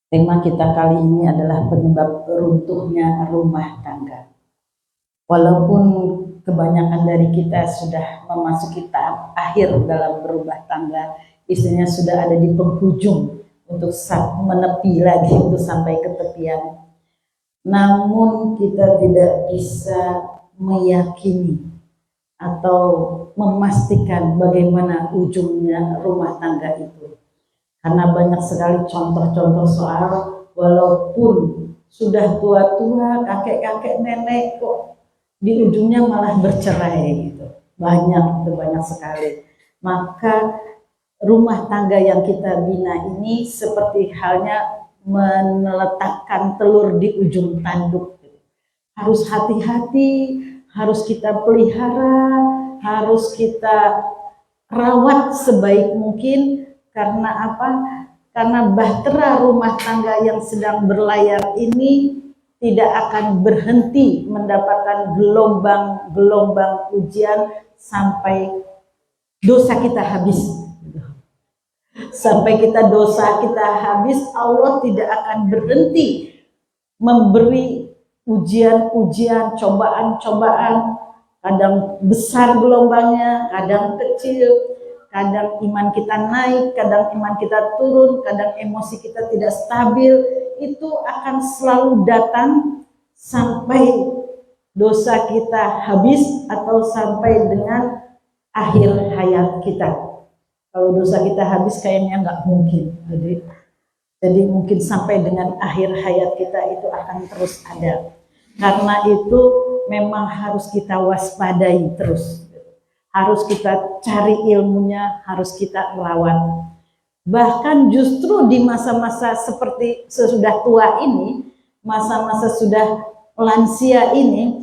Tema kita kali ini adalah penyebab runtuhnya rumah tangga. Walaupun kebanyakan dari kita sudah memasuki tahap akhir dalam berumah tangga, istrinya sudah ada di penghujung untuk menepi lagi untuk sampai ke tepian. Namun kita tidak bisa meyakini atau memastikan bagaimana ujungnya rumah tangga itu. Karena banyak sekali contoh-contoh soal walaupun sudah tua-tua, kakek-kakek, nenek kok di ujungnya malah bercerai gitu. Banyak sekali. Maka rumah tangga yang kita bina ini seperti halnya meletakkan telur di ujung tanduk. Harus hati-hati, harus kita pelihara, harus kita rawat sebaik mungkin. Karena apa? Karena bahtera rumah tangga yang sedang berlayar ini tidak akan berhenti mendapatkan gelombang-gelombang ujian sampai dosa kita habis. Sampai dosa kita habis, Allah tidak akan berhenti memberi ujian-ujian, cobaan-cobaan. Kadang besar gelombangnya, kadang kecil. Kadang iman kita naik, kadang iman kita turun, kadang emosi kita tidak stabil. Itu akan selalu datang sampai dosa kita habis atau sampai dengan akhir hayat kita. Kalau dosa kita habis kayaknya nggak mungkin. Jadi mungkin sampai dengan akhir hayat kita itu akan terus ada. Karena itu memang harus kita waspadai terus. Harus kita cari ilmunya, harus kita rawat. Bahkan justru di masa-masa seperti sesudah tua ini, masa-masa sudah lansia ini,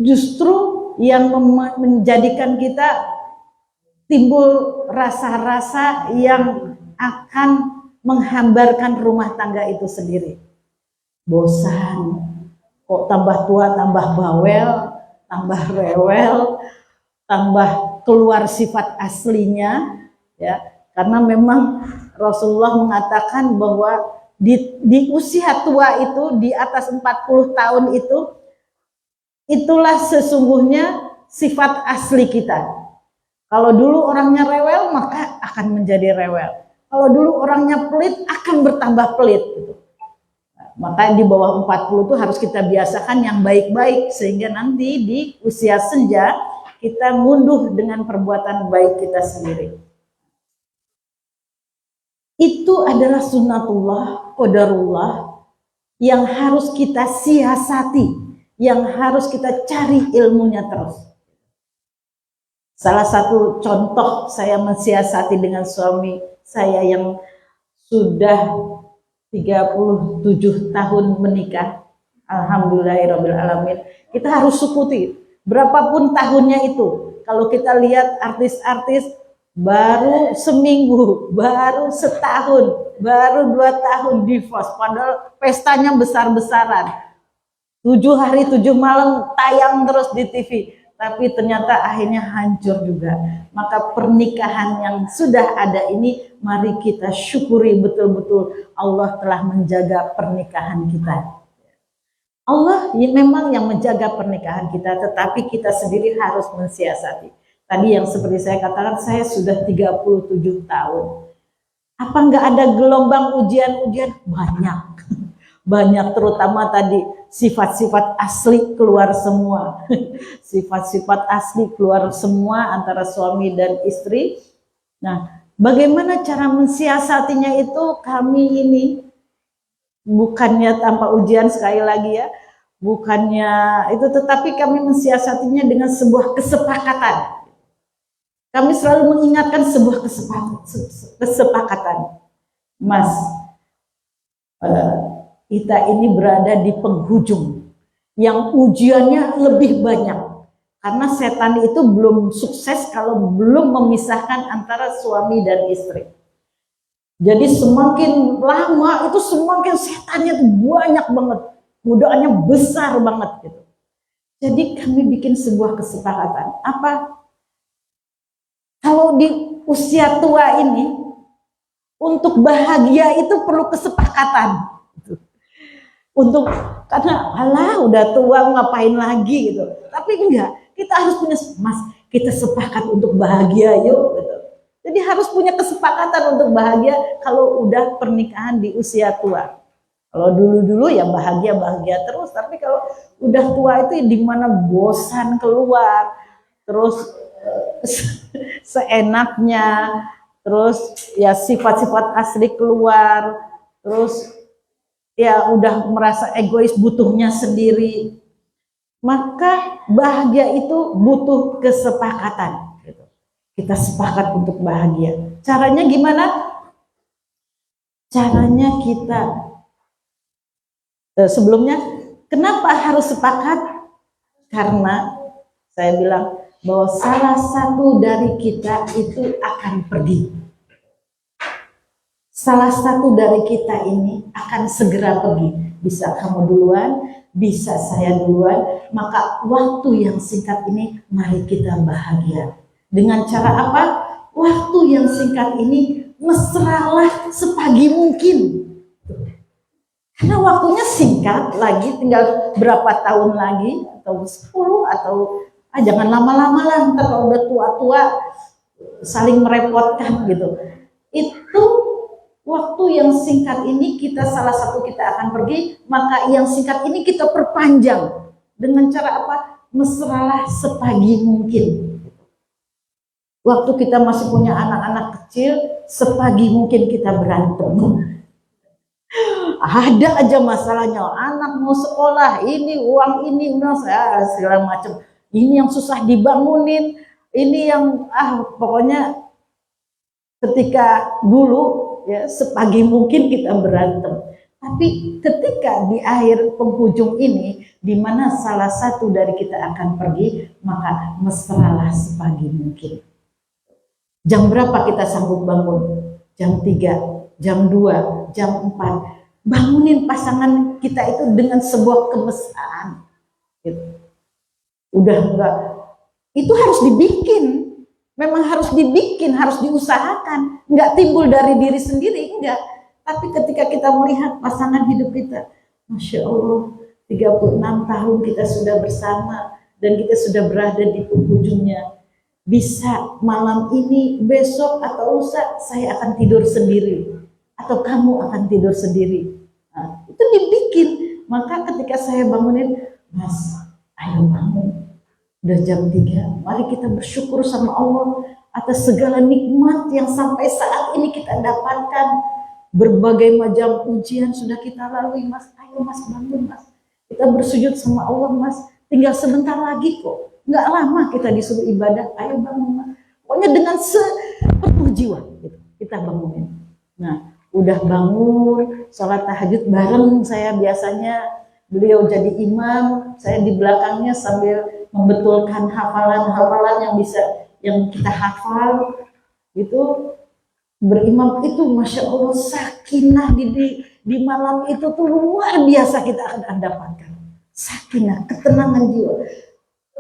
justru yang menjadikan kita timbul rasa-rasa yang akan menghambarkan rumah tangga itu sendiri. Bosan, kok tambah tua tambah bawel, tambah rewel, tambah keluar sifat aslinya, ya. Karena memang Rasulullah mengatakan bahwa di usia tua itu, di atas 40 tahun itu, itulah sesungguhnya sifat asli kita. Kalau dulu orangnya rewel, maka akan menjadi rewel. Kalau dulu orangnya pelit, akan bertambah pelit. Gitu. Maka di bawah 40 itu harus kita biasakan yang baik-baik sehingga nanti di usia senja kita ngunduh dengan perbuatan baik kita sendiri. Itu adalah sunnatullah, qadarullah yang harus kita siasati, yang harus kita cari ilmunya terus. Salah satu contoh saya mensiasati dengan suami saya yang sudah 37 tahun menikah, alhamdulillahirobbilalamin. Kita harus syukuri berapapun tahunnya itu. Kalau kita lihat artis-artis baru seminggu, baru setahun, baru 2 tahun divorce, padahal pestanya besar-besaran, 7 hari 7 malam tayang terus di TV, tapi ternyata akhirnya hancur juga. Maka pernikahan yang sudah ada ini, mari kita syukuri betul-betul Allah telah menjaga pernikahan kita. Allah memang yang menjaga pernikahan kita, tetapi kita sendiri harus mensiasati. Tadi yang seperti saya katakan, saya sudah 37 tahun. Apa nggak ada gelombang ujian-ujian? Banyak. Banyak, terutama tadi sifat-sifat asli keluar semua. Sifat-sifat asli keluar semua antara suami dan istri. Nah, bagaimana cara mensiasatinya itu? Kami ini bukannya tanpa ujian, sekali lagi ya, bukannya itu, tetapi kami mensiasatinya dengan sebuah kesepakatan. Kami selalu mengingatkan sebuah kesepakatan. Mas, kita ini berada di penghujung yang ujiannya lebih banyak, karena setan itu belum sukses kalau belum memisahkan antara suami dan istri. Jadi semakin lama itu semakin setannya itu banyak banget, godaannya besar banget gitu. Jadi kami bikin sebuah kesepakatan. Apa? Kalau di usia tua ini Untuk bahagia itu perlu kesepakatan. Karena alah udah tua ngapain lagi gitu. Tapi enggak, kita harus punya, Mas, kita sepakat untuk bahagia yuk gitu. Jadi harus punya kesepakatan untuk bahagia kalau udah pernikahan di usia tua. Kalau dulu-dulu ya bahagia terus, tapi kalau udah tua itu di mana bosan keluar, terus seenaknya, terus ya sifat-sifat asli keluar, terus ya udah merasa egois butuhnya sendiri. Maka bahagia itu butuh kesepakatan. Kita sepakat untuk bahagia. Caranya gimana? Caranya kita sebelumnya, kenapa harus sepakat? Karena saya bilang bahwa salah satu dari kita itu akan pergi. Salah satu dari kita ini akan segera pergi. Bisa kamu duluan, bisa saya duluan. Maka waktu yang singkat ini mari kita bahagia. Dengan cara apa? Waktu yang singkat ini mesralah sepagi mungkin. Karena waktunya singkat, lagi tinggal berapa tahun lagi, atau 10, atau jangan lama-lama lah, ntar kalau udah tua-tua saling merepotkan gitu. Itu waktu yang singkat ini salah satu kita akan pergi, maka yang singkat ini kita perpanjang. Dengan cara apa? Mesralah sepagi mungkin. Waktu kita masih punya anak-anak kecil, sepagi mungkin kita berantem. Ada aja masalahnya, anak mau sekolah, ini uang ini, segala macam. Ini yang susah dibangunin, ini yang pokoknya ketika dulu ya sepagi mungkin kita berantem. Tapi ketika di akhir penghujung ini, di mana salah satu dari kita akan pergi, maka mesralah sepagi mungkin. Jam berapa kita sanggup bangun? Jam 3, jam 2, jam 4. Bangunin pasangan kita itu dengan sebuah kemesraan. Gitu. Udah enggak, itu harus dibikin. Memang harus dibikin, harus diusahakan. Enggak timbul dari diri sendiri, enggak. Tapi ketika kita melihat pasangan hidup kita, Masya Allah, 36 tahun kita sudah bersama, dan kita sudah berada di penghujungnya. Bisa malam ini, besok, atau lusa, saya akan tidur sendiri. Atau kamu akan tidur sendiri. Nah, itu dibikin. Maka ketika saya bangunin, Mas, ayo bangun. Udah jam 3, mari kita bersyukur sama Allah atas segala nikmat yang sampai saat ini kita dapatkan. Berbagai macam ujian sudah kita lalui, Mas. Ayo Mas, bangun Mas. Kita bersujud sama Allah, Mas. Tinggal sebentar lagi kok. Nggak lama kita disuruh ibadah. Ayo bangun Mas. Pokoknya dengan sepenuh jiwa gitu, kita bangunin. Nah, udah bangun, sholat tahajud bareng saya biasanya. Beliau jadi imam, saya di belakangnya sambil membetulkan hafalan-hafalan yang kita hafal. Gitu, berimam itu Masya Allah, sakinah di malam itu tuh luar biasa kita akan dapatkan. Sakinah, ketenangan jiwa,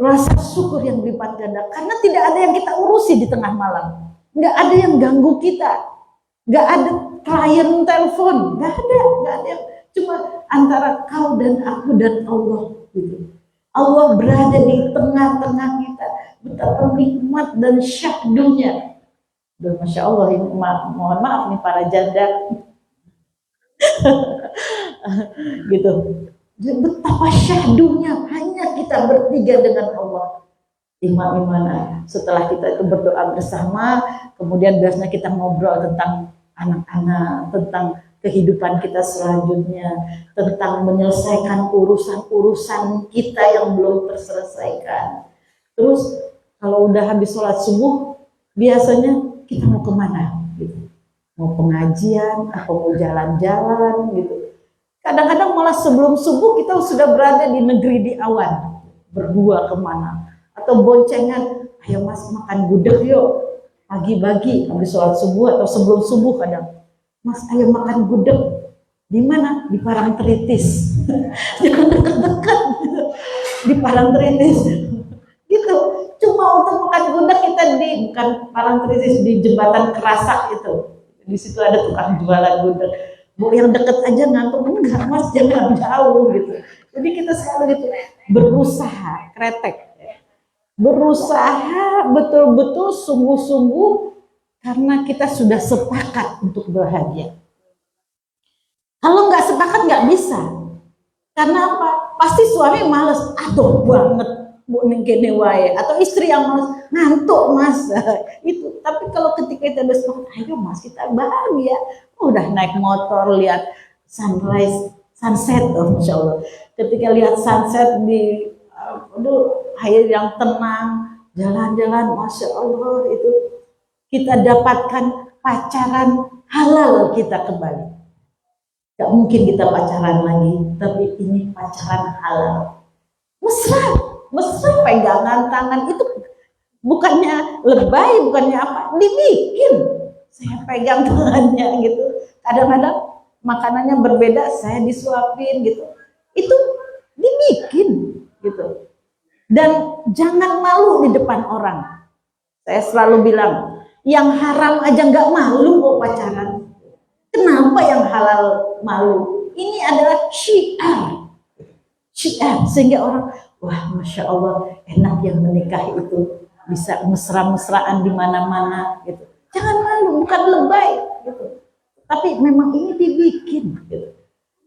rasa syukur yang berlipat ganda. Karena tidak ada yang kita urusi di tengah malam. Nggak ada yang ganggu kita. Nggak ada klien telepon, nggak ada. Cuma antara kau dan aku dan Allah gitu. Allah berada di tengah-tengah kita, betapa nikmat dan syahdunya. Masya Allah, ini mohon maaf nih para janda, gitu. Betapa syahdunya hanya kita bertiga dengan Allah. Imam-imana. Setelah kita itu berdoa bersama, kemudian biasanya kita ngobrol tentang anak-anak, tentang kehidupan kita selanjutnya, tentang menyelesaikan urusan-urusan kita yang belum terselesaikan. Terus kalau udah habis sholat subuh, biasanya kita mau kemana? Gitu. Mau pengajian, atau mau jalan-jalan gitu. Kadang-kadang malah sebelum subuh kita sudah berada di negeri di awan, berdua kemana? Atau boncengan, ayo Mas makan gudeg yuk. Pagi-pagi habis sholat subuh atau sebelum subuh kadang, Mas ayo makan gudeg. Di mana? Di Parangtritis. Jangan dekat-dekat. Di Parangtritis. Gitu. Cuma untuk makan gudeg kita bukan Parangtritis, di jembatan Kerasak itu. Di situ ada tukang jualan gudeg. Bu, yang deket aja ngantuk, enggak mas, jangan jauh gitu. Jadi kita selalu gitu berusaha, kretek, berusaha betul-betul sungguh-sungguh karena kita sudah sepakat untuk bahagia. Kalau nggak sepakat nggak bisa. Karena apa? Pasti suami males, aduh banget bu gini wae, atau istri yang males, ngantuk mas. Itu. Tapi kalau ketika kita udah sepakat, ayo mas kita bahagia, udah naik motor lihat sunrise, sunset, oh masya Allah. Ketika lihat sunset di air yang tenang, jalan-jalan, masya Allah itu kita dapatkan pacaran halal kita kembali. Gak mungkin kita pacaran lagi, tapi ini pacaran halal. Mesra, mesra pegangan tangan itu bukannya lebay, bukannya apa, dibikin. Saya pegang tangannya gitu. Kadang-kadang makanannya berbeda, saya disuapin gitu. Itu dibikin gitu. Dan jangan malu di depan orang. Saya selalu bilang, yang haram aja nggak malu kok pacaran. Kenapa yang halal malu? Ini adalah syiar. Syiar. Sehingga orang, wah Masya Allah, enak yang menikah itu. Bisa mesra-mesraan di mana-mana gitu. Jangan malu, bukan lebay gitu. Tapi memang ini dibikin gitu.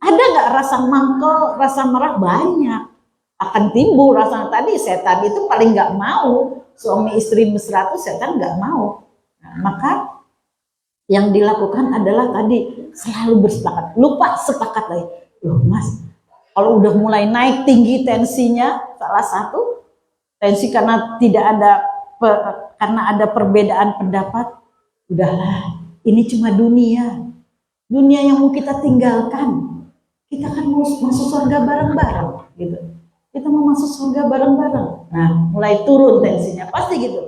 Ada nggak rasa mangkal, rasa marah? Banyak. Akan timbul rasa tadi, setan itu paling nggak mau. Suami istri mesra itu setan nggak mau. Nah, maka yang dilakukan adalah tadi selalu bersepakat, lupa sepakat lagi. Loh mas, kalau udah mulai naik tinggi tensinya, salah satu tensi karena karena ada perbedaan pendapat, udahlah, ini cuma dunia yang mau kita tinggalkan. Kita kan mau masuk surga bareng-bareng, gitu. Kita mau masuk surga bareng-bareng. Nah, mulai turun tensinya, pasti gitu.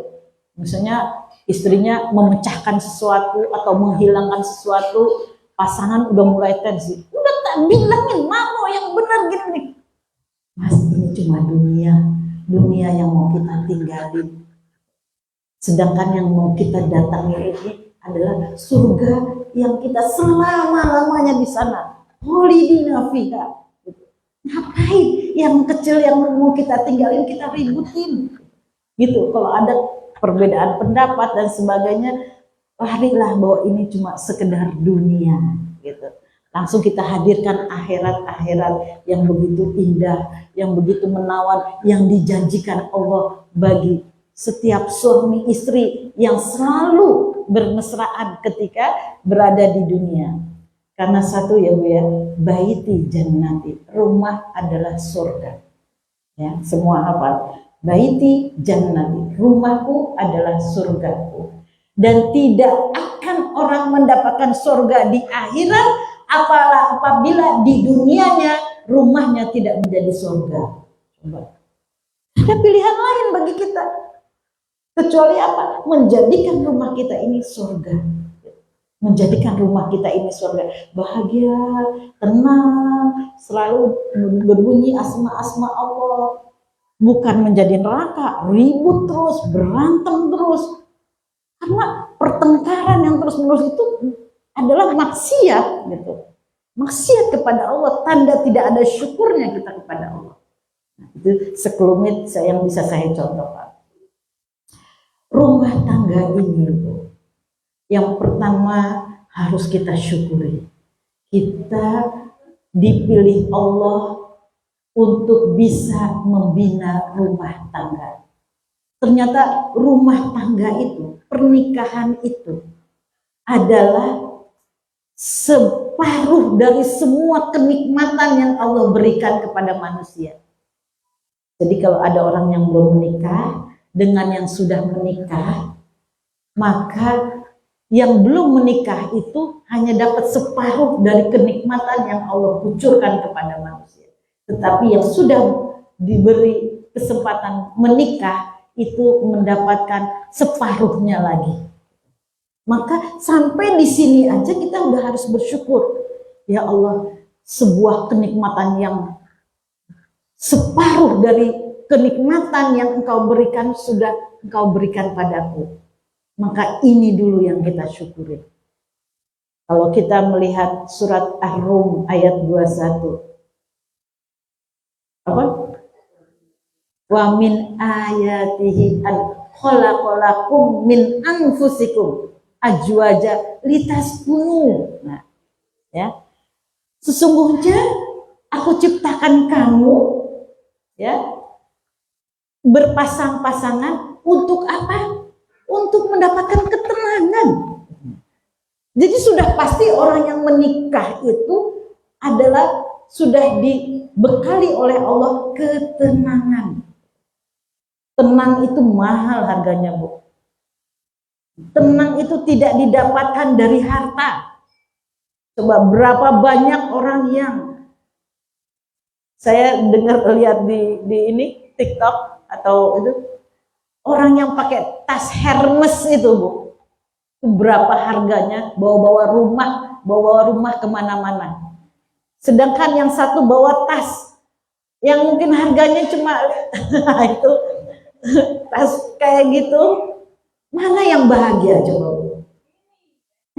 Misalnya istrinya memecahkan sesuatu atau menghilangkan sesuatu, pasangan udah mulai tensi. Udah tak bilangin, mau yang benar gini nih. Mas, ini cuma dunia yang mau kita tinggalin. Sedangkan yang mau kita datangi ini adalah surga yang kita selama-lamanya di sana. Kholidina fiha. Ngapain yang kecil yang mau kita tinggalin kita ributin? Gitu. Kalau ada perbedaan pendapat dan sebagainya, larilah bahwa ini cuma sekedar dunia gitu. Langsung kita hadirkan akhirat yang begitu indah, yang begitu menawan, yang dijanjikan Allah bagi setiap suami istri yang selalu bermesraan ketika berada di dunia. Karena satu ya Bu ya, baiti jannati, rumah adalah surga. Ya, semua hafal. Baiti jannati, rumahku adalah surgaku. Dan tidak akan orang mendapatkan surga di akhirat apabila di dunianya rumahnya tidak menjadi surga. Coba. Ada pilihan lain bagi kita. Kecuali apa? Menjadikan rumah kita ini surga. Menjadikan rumah kita ini surga. Bahagia, tenang, selalu berbunyi asma-asma Allah. Bukan menjadi neraka, ribut terus, berantem terus. Karena pertengkaran yang terus-menerus itu adalah maksiat gitu. Maksiat kepada Allah, tanda tidak ada syukurnya kita kepada Allah. Nah, itu sekelumit yang bisa saya contohkan. Rumah tangga ini yang pertama harus kita syukuri. Kita dipilih Allah untuk bisa membina rumah tangga. Ternyata rumah tangga itu, pernikahan itu adalah separuh dari semua kenikmatan yang Allah berikan kepada manusia. Jadi kalau ada orang yang belum menikah dengan yang sudah menikah, maka yang belum menikah itu hanya dapat separuh dari kenikmatan yang Allah kucurkan kepada manusia. Tetapi yang sudah diberi kesempatan menikah itu mendapatkan separuhnya lagi. Maka sampai di sini aja kita udah harus bersyukur. Ya Allah, sebuah kenikmatan yang separuh dari kenikmatan yang Engkau berikan sudah Engkau berikan padaku. Maka ini dulu yang kita syukuri. Kalau kita melihat surat Ar-Rum ayat 21, apa? Wa min ayatihi an khalaqalakum min anfusikum ajwaja litaskunu. Nah, ya. Sesungguhnya aku ciptakan kamu, ya, berpasang-pasangan untuk apa? Untuk mendapatkan ketenangan. Jadi sudah pasti orang yang menikah itu adalah sudah dibekali oleh Allah ketenangan. Tenang itu mahal harganya, Bu. Tenang itu tidak didapatkan dari harta. Coba berapa banyak orang yang saya dengar lihat di ini TikTok atau itu orang yang pakai tas Hermes itu, Bu. Berapa harganya, bawa rumah kemana-mana. Sedangkan yang satu bawa tas yang mungkin harganya cuma itu tas kayak gitu, mana yang bahagia coba?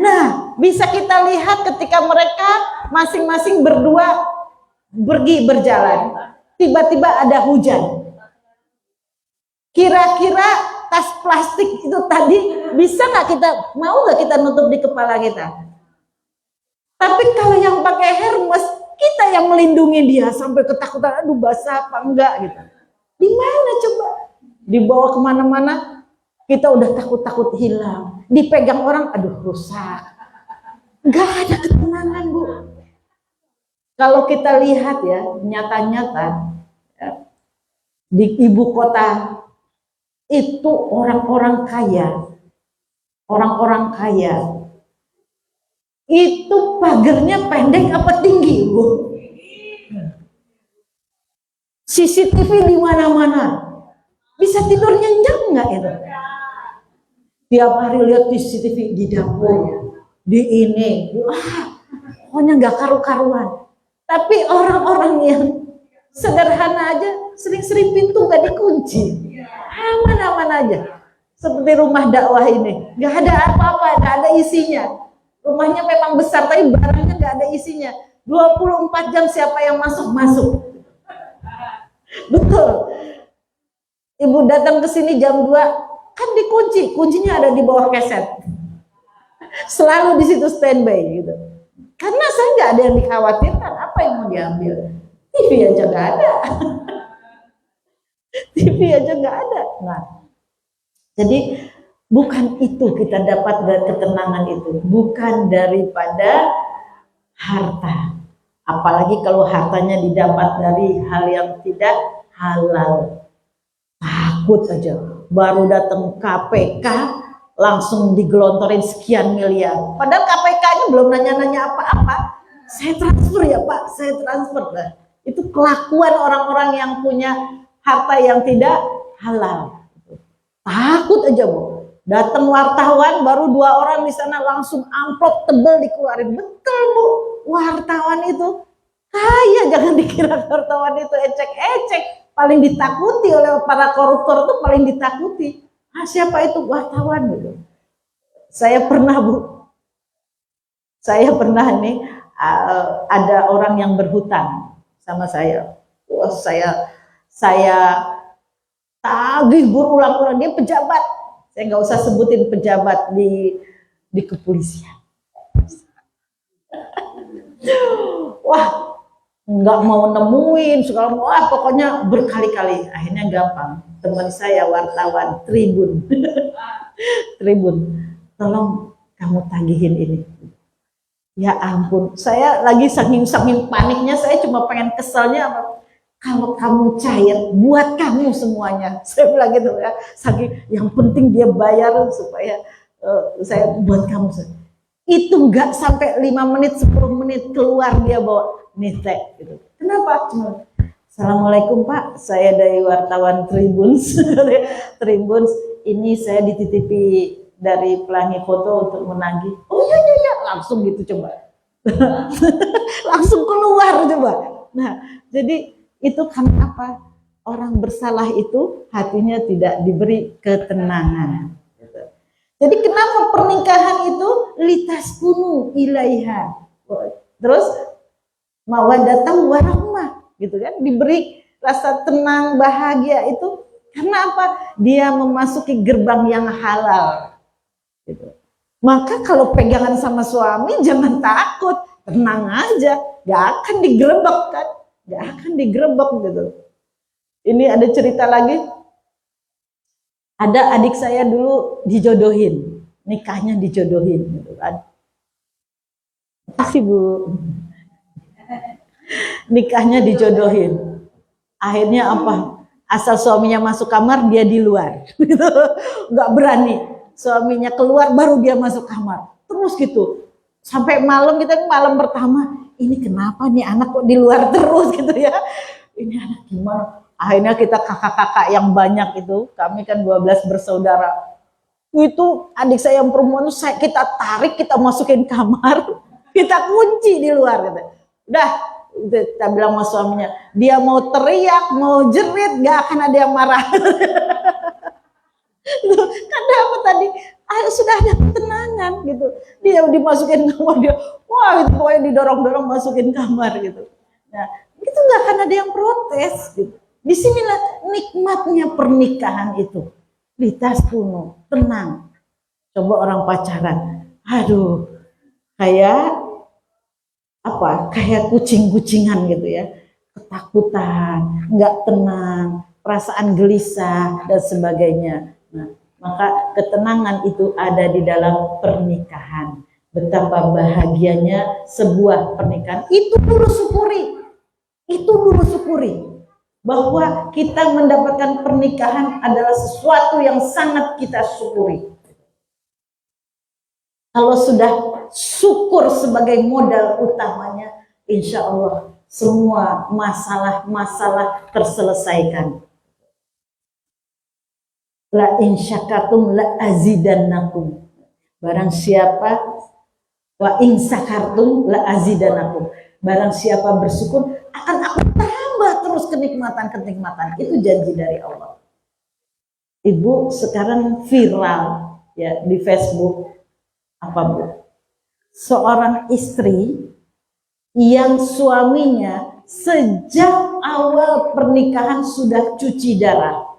Nah, bisa kita lihat ketika mereka masing-masing berdua pergi berjalan, tiba-tiba ada hujan. Kira-kira tas plastik itu tadi bisa nggak kita, mau nggak kita nutup di kepala kita? Tapi kalau yang pakai Hermes, kita yang melindungi dia sampai ketakutan, aduh basah apa enggak gitu. Di mana coba? Dibawa kemana-mana, kita udah takut-takut hilang. Dipegang orang, aduh rusak. Nggak ada ketenangan, Bu. Kalau kita lihat ya, nyata-nyata ya, di ibu kota itu orang-orang kaya itu pagernya pendek apa tinggi, Bu? CCTV di mana-mana, bisa tidur nyenyak nggak itu? Tiap hari lihat CCTV di dapur, di ini, pokoknya nggak karu-karuan. Tapi orang-orang yang sederhana aja, sering-sering pintu nggak dikunci, aman-aman aja. Seperti rumah dakwah ini, nggak ada apa-apa, nggak ada isinya. Rumahnya memang besar, tapi barangnya nggak ada isinya. 24 jam siapa yang masuk. Betul. Ibu datang ke sini jam 2, kan dikunci, kuncinya ada di bawah keset. Selalu di situ standby gitu. Karena saya nggak ada yang dikhawatirkan, apa yang mau diambil? TV aja nggak ada. TV aja nggak ada. Nah, jadi bukan itu kita dapat dari ketenangan itu, bukan daripada harta. Apalagi kalau hartanya didapat dari hal yang tidak halal. Takut aja, baru datang KPK langsung digelontorin sekian miliar. Padahal KPK-nya belum nanya-nanya apa-apa. Saya transfer ya Pak, saya transfer. Nah, itu kelakuan orang-orang yang punya harta yang tidak halal. Takut aja, Bu. Datang wartawan, baru 2 orang di sana langsung amplop tebel dikeluarin. Betul, Bu. Wartawan itu kaya, jangan dikira wartawan itu ecek-ecek. Paling ditakuti oleh para koruptor itu paling ditakuti. Siapa itu? Wartawan gitu. Saya pernah, Bu. Saya pernah nih ada orang yang berhutang sama saya. Wah, saya tagih berulang-ulang, dia pejabat. Saya nggak usah sebutin pejabat di kepolisian. Wah, nggak mau nemuin, wah pokoknya berkali-kali. Akhirnya gampang. Teman saya wartawan Tribun, Tribun, tolong kamu tagihin ini. Ya ampun, saya lagi saking paniknya, saya cuma pengen keselnya kalau kamu cair, buat kamu semuanya. Saya bilang gitu ya, saking yang penting dia bayar supaya saya buat kamu. Itu nggak sampai 5 menit, 10 menit keluar dia bawa nitek gitu. Kenapa? Cuma Assalamualaikum Pak, saya dari wartawan Tribuns. Tribuns, ini saya dititipi dari Pelangi Foto untuk menagih. Oh iya, langsung gitu coba. Langsung keluar coba. Nah, jadi itu karena apa? Orang bersalah itu hatinya tidak diberi ketenangan. Jadi kenapa pernikahan itu litaskunu ilaiha. Terus mawaddatang warahmah gitu kan, diberi rasa tenang, bahagia itu karena apa? Dia memasuki gerbang yang halal gitu. Maka kalau pegangan sama suami jangan takut, tenang aja, gak akan digerebek kan, gak akan digerebek gitu. Ini ada cerita lagi, ada adik saya dulu dijodohin, nikahnya dijodohin gitu kan. Makasih Bu. Nikahnya dijodohin. Akhirnya apa? Asal suaminya masuk kamar, dia di luar. Gitu. Gak berani. Suaminya keluar, baru dia masuk kamar. Terus gitu. Sampai malam, kita malam pertama, ini kenapa nih anak kok di luar terus gitu ya. Ini anak gimana? Akhirnya kita kakak-kakak yang banyak itu, kami kan 12 bersaudara. Itu adik saya yang perempuan itu kita tarik, kita masukin kamar, kita kunci di luar gitu. Udah, kita bilang sama suaminya, dia mau teriak, mau jerit, gak akan ada yang marah. Karena apa tadi? Sudah ada ketenangan gitu. Dia dimasukin kamar, dia wah itu pokoknya didorong-dorong masukin kamar gitu. Nah, itu gak akan ada yang protes gitu. Disinilah nikmatnya pernikahan itu. Litaskunu, tenang. Coba orang pacaran, aduh, kayak apa? Kayak kucing-kucingan gitu ya, ketakutan, nggak tenang, perasaan gelisah dan sebagainya. Nah, maka ketenangan itu ada di dalam pernikahan. Betapa bahagianya sebuah pernikahan. Itu dulu syukuri bahwa kita mendapatkan pernikahan adalah sesuatu yang sangat kita syukuri. Kalau sudah syukur sebagai modal utamanya, insya Allah semua masalah-masalah terselesaikan. La in syakartum la azidannakum. Barang siapa wa in syakartum la azidannakum. Barang siapa bersyukur akan aku tambah terus kenikmatan-kenikmatan. Itu janji dari Allah. Ibu sekarang viral ya di Facebook apa Bu? Seorang istri yang suaminya sejak awal pernikahan sudah cuci darah.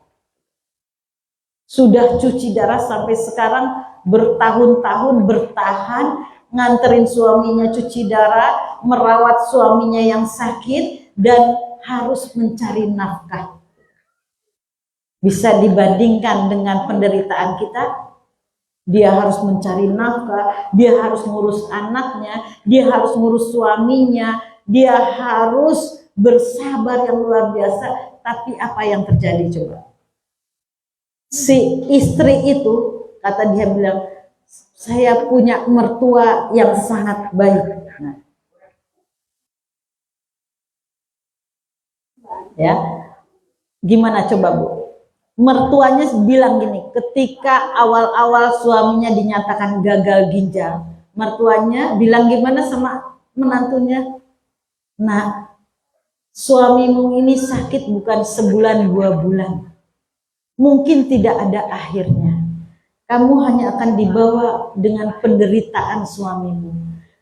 Sudah cuci darah sampai sekarang bertahun-tahun bertahan nganterin suaminya cuci darah, merawat suaminya yang sakit dan harus mencari nafkah. Bisa dibandingkan dengan penderitaan kita, dia harus mencari nafkah, dia harus ngurus anaknya, dia harus ngurus suaminya, dia harus bersabar yang luar biasa. Tapi apa yang terjadi coba? Si istri itu, kata dia bilang, saya punya mertua yang sangat baik. Nah, ya, gimana coba Bu? Mertuanya bilang gini, ketika awal-awal suaminya dinyatakan gagal ginjal, mertuanya bilang gimana sama menantunya? Nah, suamimu ini sakit bukan sebulan 2 bulan, mungkin tidak ada akhirnya. Kamu hanya akan dibawa dengan penderitaan suamimu.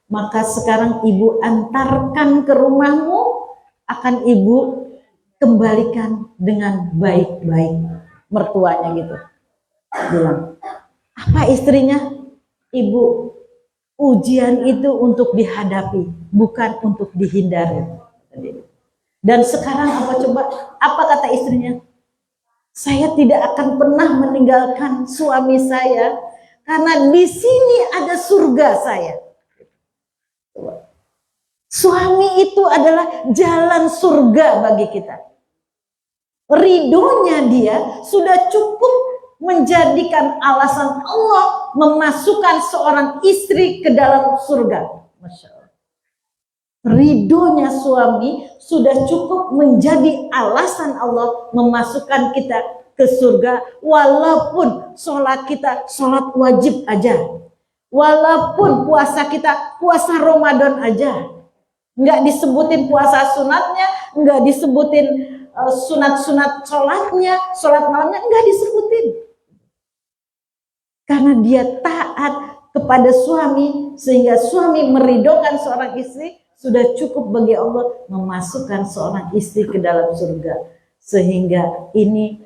Maka sekarang ibu antarkan ke rumahmu, akan ibu kembalikan dengan baik-baik. Mertuanya gitu bilang. Apa istrinya? Ibu, ujian itu untuk dihadapi, bukan untuk dihindari. Dan sekarang apa coba? Apa kata istrinya? Saya tidak akan pernah meninggalkan suami saya karena di sini ada surga saya. Suami itu adalah jalan surga bagi kita. Ridhonya dia sudah cukup menjadikan alasan Allah memasukkan seorang istri ke dalam surga. Masya Allah. Ridhonya suami sudah cukup menjadi alasan Allah memasukkan kita ke surga, walaupun sholat kita sholat wajib aja, walaupun puasa kita puasa Ramadan aja, nggak disebutin puasa sunatnya, nggak disebutin sunat-sunat sholatnya, sholat malamnya, nggak disebutin. Karena dia taat kepada suami, sehingga suami meridhokan seorang istri, sudah cukup bagi Allah memasukkan seorang istri ke dalam surga. Sehingga ini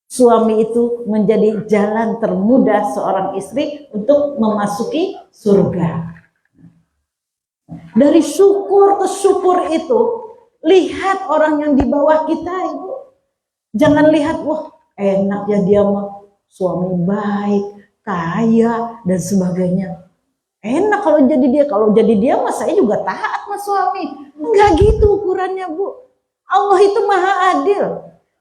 suami itu menjadi jalan termudah seorang istri untuk memasuki surga. Dari syukur ke syukur itu, lihat orang yang di bawah kita, Ibu. Jangan lihat, wah enak ya dia mah, suami baik, kaya, dan sebagainya. Enak kalau jadi dia mah saya juga taat sama suami. Enggak gitu ukurannya, Bu. Allah itu maha adil.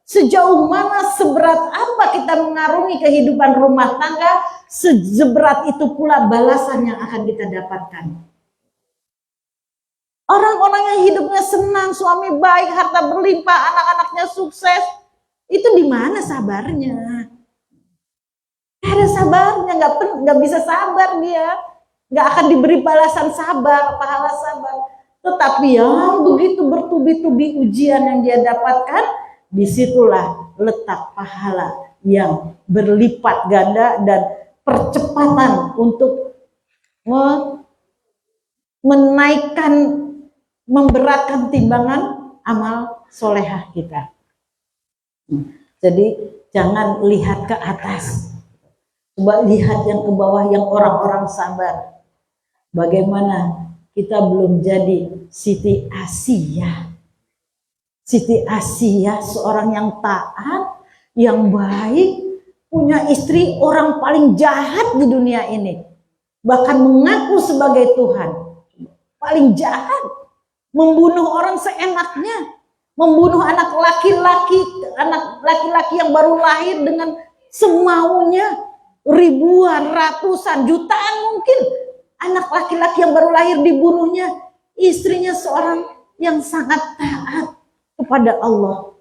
Sejauh mana, seberat apa kita mengarungi kehidupan rumah tangga, seberat itu pula balasan yang akan kita dapatkan. Orang-orang yang hidupnya senang, suami baik, harta berlimpah, anak-anaknya sukses, itu di mana sabarnya? Gak ada sabarnya, nggak bisa sabar dia, nggak akan diberi balasan sabar, pahala sabar. Tetapi yang begitu bertubi-tubi ujian yang dia dapatkan, disitulah letak pahala yang berlipat ganda dan percepatan untuk menaikkan, memberatkan timbangan amal solehah kita. Jadi jangan lihat ke atas, coba lihat yang ke bawah, yang orang-orang sabar. Bagaimana kita belum jadi Siti Asiyah. Siti Asiyah seorang yang taat, yang baik, punya istri orang paling jahat di dunia ini. Bahkan mengaku sebagai Tuhan. Paling jahat. Membunuh orang seenaknya. Membunuh anak laki-laki yang baru lahir dengan semaunya. Ribuan, ratusan, jutaan mungkin. Anak laki-laki yang baru lahir dibunuhnya. Istrinya seorang yang sangat taat kepada Allah.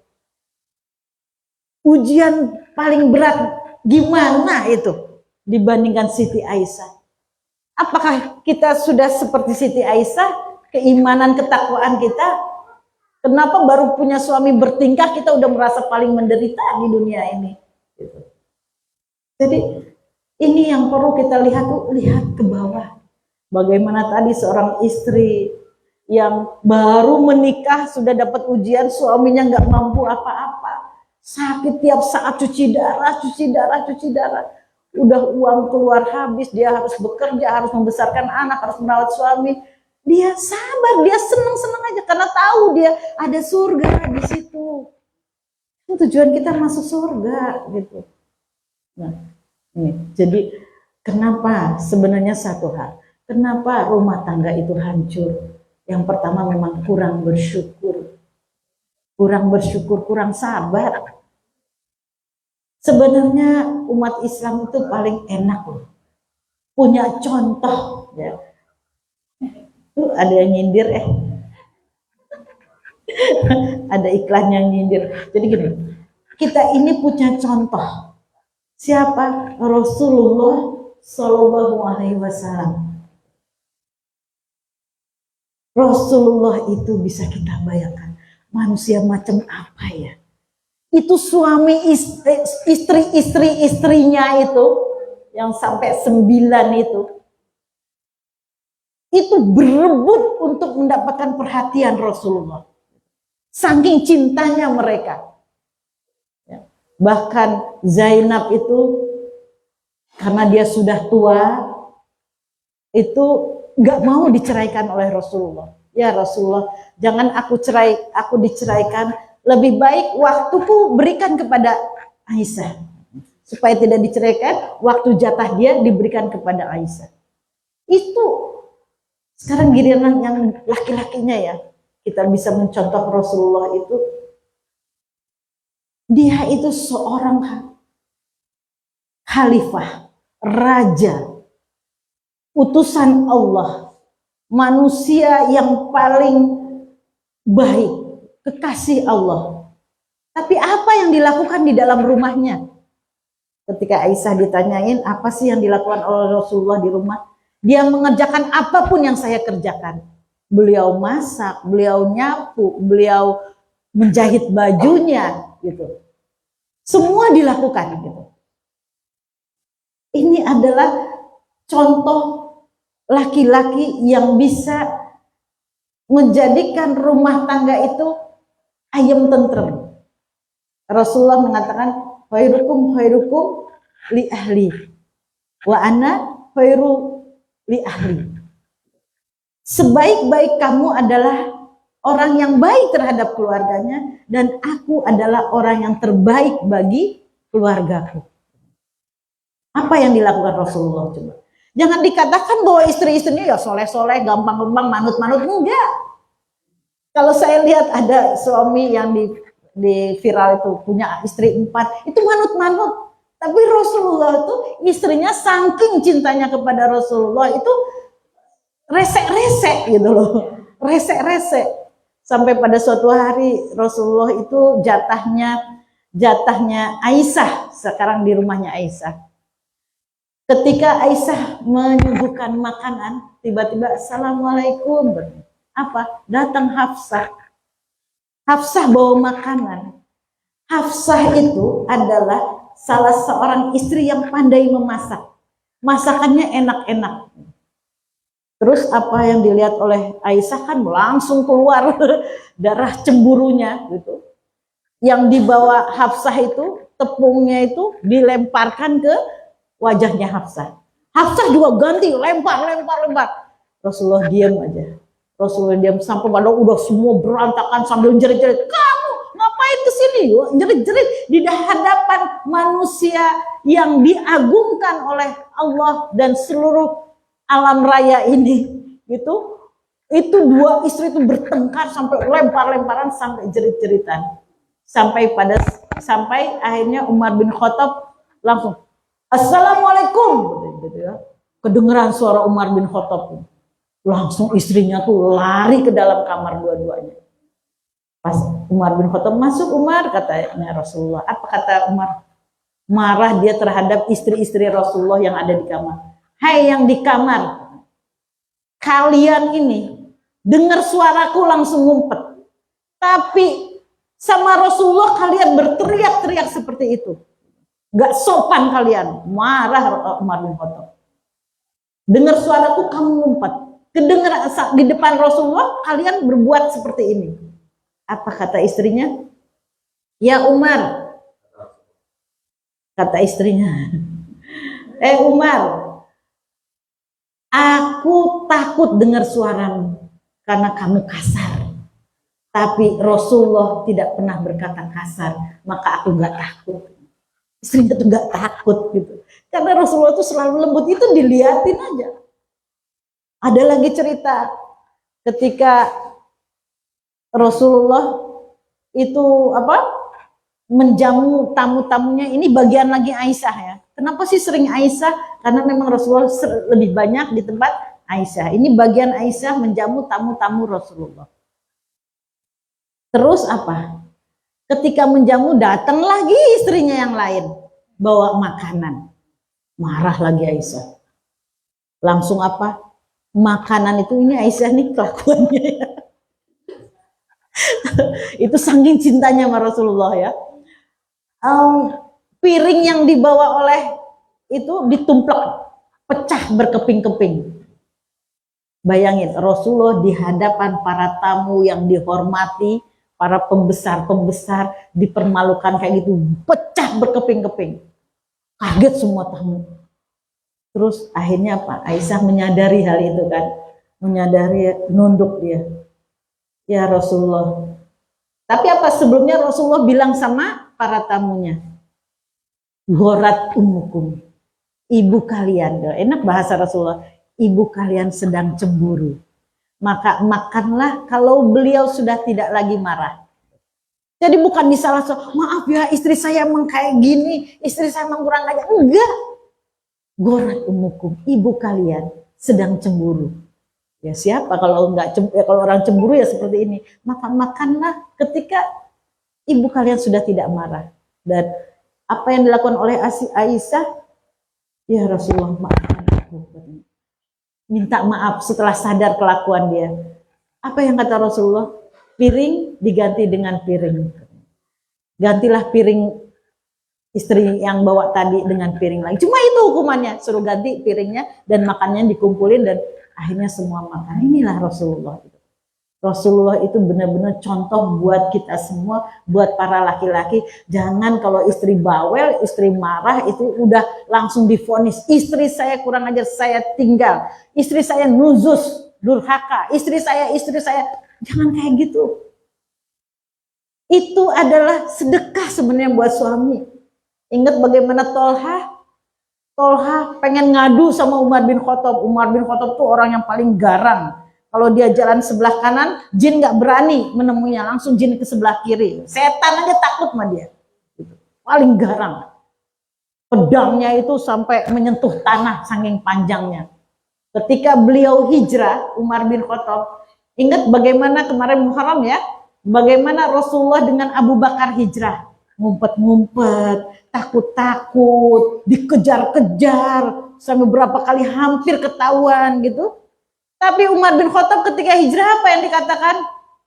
Ujian paling berat gimana itu dibandingkan Siti Aisyah? Apakah kita sudah seperti Siti Aisyah? Keimanan, ketakwaan kita? Kenapa baru punya suami bertingkah kita udah merasa paling menderita di dunia ini? Gitu. Jadi ini yang perlu kita lihat ke bawah. Bagaimana tadi seorang istri yang baru menikah sudah dapat ujian, suaminya nggak mampu apa-apa, sakit tiap saat, cuci darah. Udah uang keluar habis, dia harus bekerja, harus membesarkan anak, harus merawat suami. Dia sabar, dia senang-senang aja karena tahu dia ada surga di situ. Tujuan kita masuk surga gitu. Nah, ini. Jadi kenapa sebenarnya satu hal, kenapa rumah tangga itu hancur? Yang pertama memang kurang bersyukur, kurang sabar. Sebenarnya umat Islam itu paling enak loh, punya contoh ya. Tuh ada yang nyindir ada iklan yang nyindir. Jadi gini, kita ini punya contoh. Siapa? Rasulullah Shallallahu Alaihi Wasallam. Rasulullah itu bisa kita bayangkan manusia macam apa ya? Itu suami istri-istrinya itu yang sampai 9 itu berebut untuk mendapatkan perhatian Rasulullah. Saking cintanya mereka. Ya. Bahkan Zainab itu karena dia sudah tua itu gak mau diceraikan oleh Rasulullah. Ya Rasulullah, jangan aku diceraikan. Lebih baik waktuku berikan kepada Aisyah. Supaya tidak diceraikan, waktu jatah dia diberikan kepada Aisyah. Itu sekarang giliran yang laki-lakinya ya, kita bisa mencontoh Rasulullah itu. Dia itu seorang khalifah, raja, utusan Allah, manusia yang paling baik, kekasih Allah. Tapi apa yang dilakukan di dalam rumahnya? Ketika Aisyah ditanyain, apa sih yang dilakukan oleh Rasulullah di rumah? Dia mengerjakan apapun yang saya kerjakan. Beliau masak, beliau nyapu, beliau menjahit bajunya, gitu. Semua dilakukan, gitu. Ini adalah contoh laki-laki yang bisa menjadikan rumah tangga itu ayem tentrem. Rasulullah mengatakan, khairukum khairukum li ahli wa ana khairu li ahli. Sebaik-baik kamu adalah orang yang baik terhadap keluarganya, dan aku adalah orang yang terbaik bagi keluargaku. Apa yang dilakukan Rasulullah coba? Jangan dikatakan bahwa istri-istrinya ya soleh-soleh, gampang-gampang, manut-manut, enggak. Kalau saya lihat ada suami yang di viral itu punya istri 4, itu manut-manut. Tapi Rasulullah itu istrinya saking cintanya kepada Rasulullah itu resek-resek gitu loh, resek-resek. Sampai pada suatu hari Rasulullah itu jatahnya Aisyah, sekarang di rumahnya Aisyah. Ketika Aisyah menyuguhkan makanan, tiba-tiba Assalamualaikum. Apa? Datang Hafsah. Hafsah bawa makanan. Hafsah itu adalah salah seorang istri yang pandai memasak. Masakannya enak-enak. Terus apa yang dilihat oleh Aisyah kan langsung keluar darah cemburunya gitu. Yang dibawa Hafsah itu, tepungnya itu dilemparkan ke wajahnya Hafsah. Hafsah juga ganti, lempar. Rasulullah diam aja. Rasulullah diam sampai pada udah semua berantakan sambil jerit-jerit. Kamu ngapain kesini? Jerit-jerit di hadapan manusia yang diagungkan oleh Allah dan seluruh alam raya ini, gitu. Itu dua istri itu bertengkar sampai lempar-lemparan sampai jerit-jeritan. Sampai akhirnya Umar bin Khattab langsung Assalamualaikum gitu ya. Kedengeran suara Umar bin Khattab. Langsung istrinya tuh lari ke dalam kamar dua-duanya. Pas Umar bin Khattab masuk, Umar katanya Rasulullah. Apa kata Umar? Marah dia terhadap istri-istri Rasulullah yang ada di kamar. Hai yang di kamar, kalian ini dengar suaraku langsung ngumpet. Tapi sama Rasulullah kalian berteriak-teriak seperti itu. Gak sopan kalian. Marah Umar bin Khattab. Dengar suaraku kamu ngumpet. Kedengar di depan Rasulullah kalian berbuat seperti ini. Apa kata istrinya? Ya Umar. Kata istrinya. Umar. Aku takut dengar suaramu karena kamu kasar. Tapi Rasulullah tidak pernah berkata kasar, maka aku gak takut. Istrinya tuh gak takut gitu. Karena Rasulullah tuh selalu lembut, itu diliatin aja. Ada lagi cerita ketika Rasulullah itu menjamu tamu-tamunya, ini bagian lagi Aisyah ya. Kenapa sih sering Aisyah? Karena memang Rasulullah lebih banyak di tempat Aisyah. Ini bagian Aisyah menjamu tamu-tamu Rasulullah. Terus apa? Ketika menjamu datang lagi istrinya yang lain bawa makanan. Marah lagi Aisyah. Langsung apa? Makanan itu ini Aisyah nih kelakuannya ya. Itu saking cintanya sama Rasulullah ya. Piring yang dibawa oleh itu ditumplek, pecah berkeping-keping. Bayangin Rasulullah di hadapan para tamu yang dihormati, para pembesar-pembesar dipermalukan kayak gitu, pecah berkeping-keping. Kaget semua tamu. Terus akhirnya apa? Aisyah menyadari hal itu kan, menyadari, nunduk dia. Ya Rasulullah. Tapi apa sebelumnya Rasulullah bilang sama para tamunya? Ghorat ummukum. Ibu kalian, enak bahasa Rasulullah. Ibu kalian sedang cemburu. Maka makanlah kalau beliau sudah tidak lagi marah. Jadi bukan disalah, maaf ya istri saya emang kayak gini, istri saya emang kurang aja. Enggak. Ghorat ummukum. Ibu kalian sedang cemburu. Ya siapa kalau enggak kalau orang cemburu ya seperti ini. Makanlah ketika ibu kalian sudah tidak marah. Dan apa yang dilakukan oleh Aisyah, ya Rasulullah maafkan aku. Minta maaf setelah sadar kelakuan dia. Apa yang kata Rasulullah? Piring diganti dengan piring. Gantilah piring istri yang bawa tadi dengan piring lagi. Cuma itu hukumannya, suruh ganti piringnya dan makannya dikumpulin dan akhirnya semua makan. Inilah Rasulullah. Rasulullah itu benar-benar contoh buat kita semua, buat para laki-laki. Jangan kalau istri bawel, istri marah itu udah langsung divonis. Istri saya kurang ajar, saya tinggal. Istri saya nuzus, durhaka. Istri saya. Jangan kayak gitu. Itu adalah sedekah sebenarnya buat suami. Ingat bagaimana Tolha pengen ngadu sama Umar bin Khattab. Umar bin Khattab tuh orang yang paling garang. Kalau dia jalan sebelah kanan, jin nggak berani menemuinya, langsung jin ke sebelah kiri. Setan aja takut sama dia. Paling garang. Pedangnya itu sampai menyentuh tanah saking panjangnya. Ketika beliau hijrah, Umar bin Khattab, ingat bagaimana kemarin Muharram ya, bagaimana Rasulullah dengan Abu Bakar hijrah. Ngumpet-ngumpet, takut-takut, dikejar-kejar, sampai berapa kali hampir ketahuan gitu. Tapi Umar bin Khattab ketika hijrah apa yang dikatakan?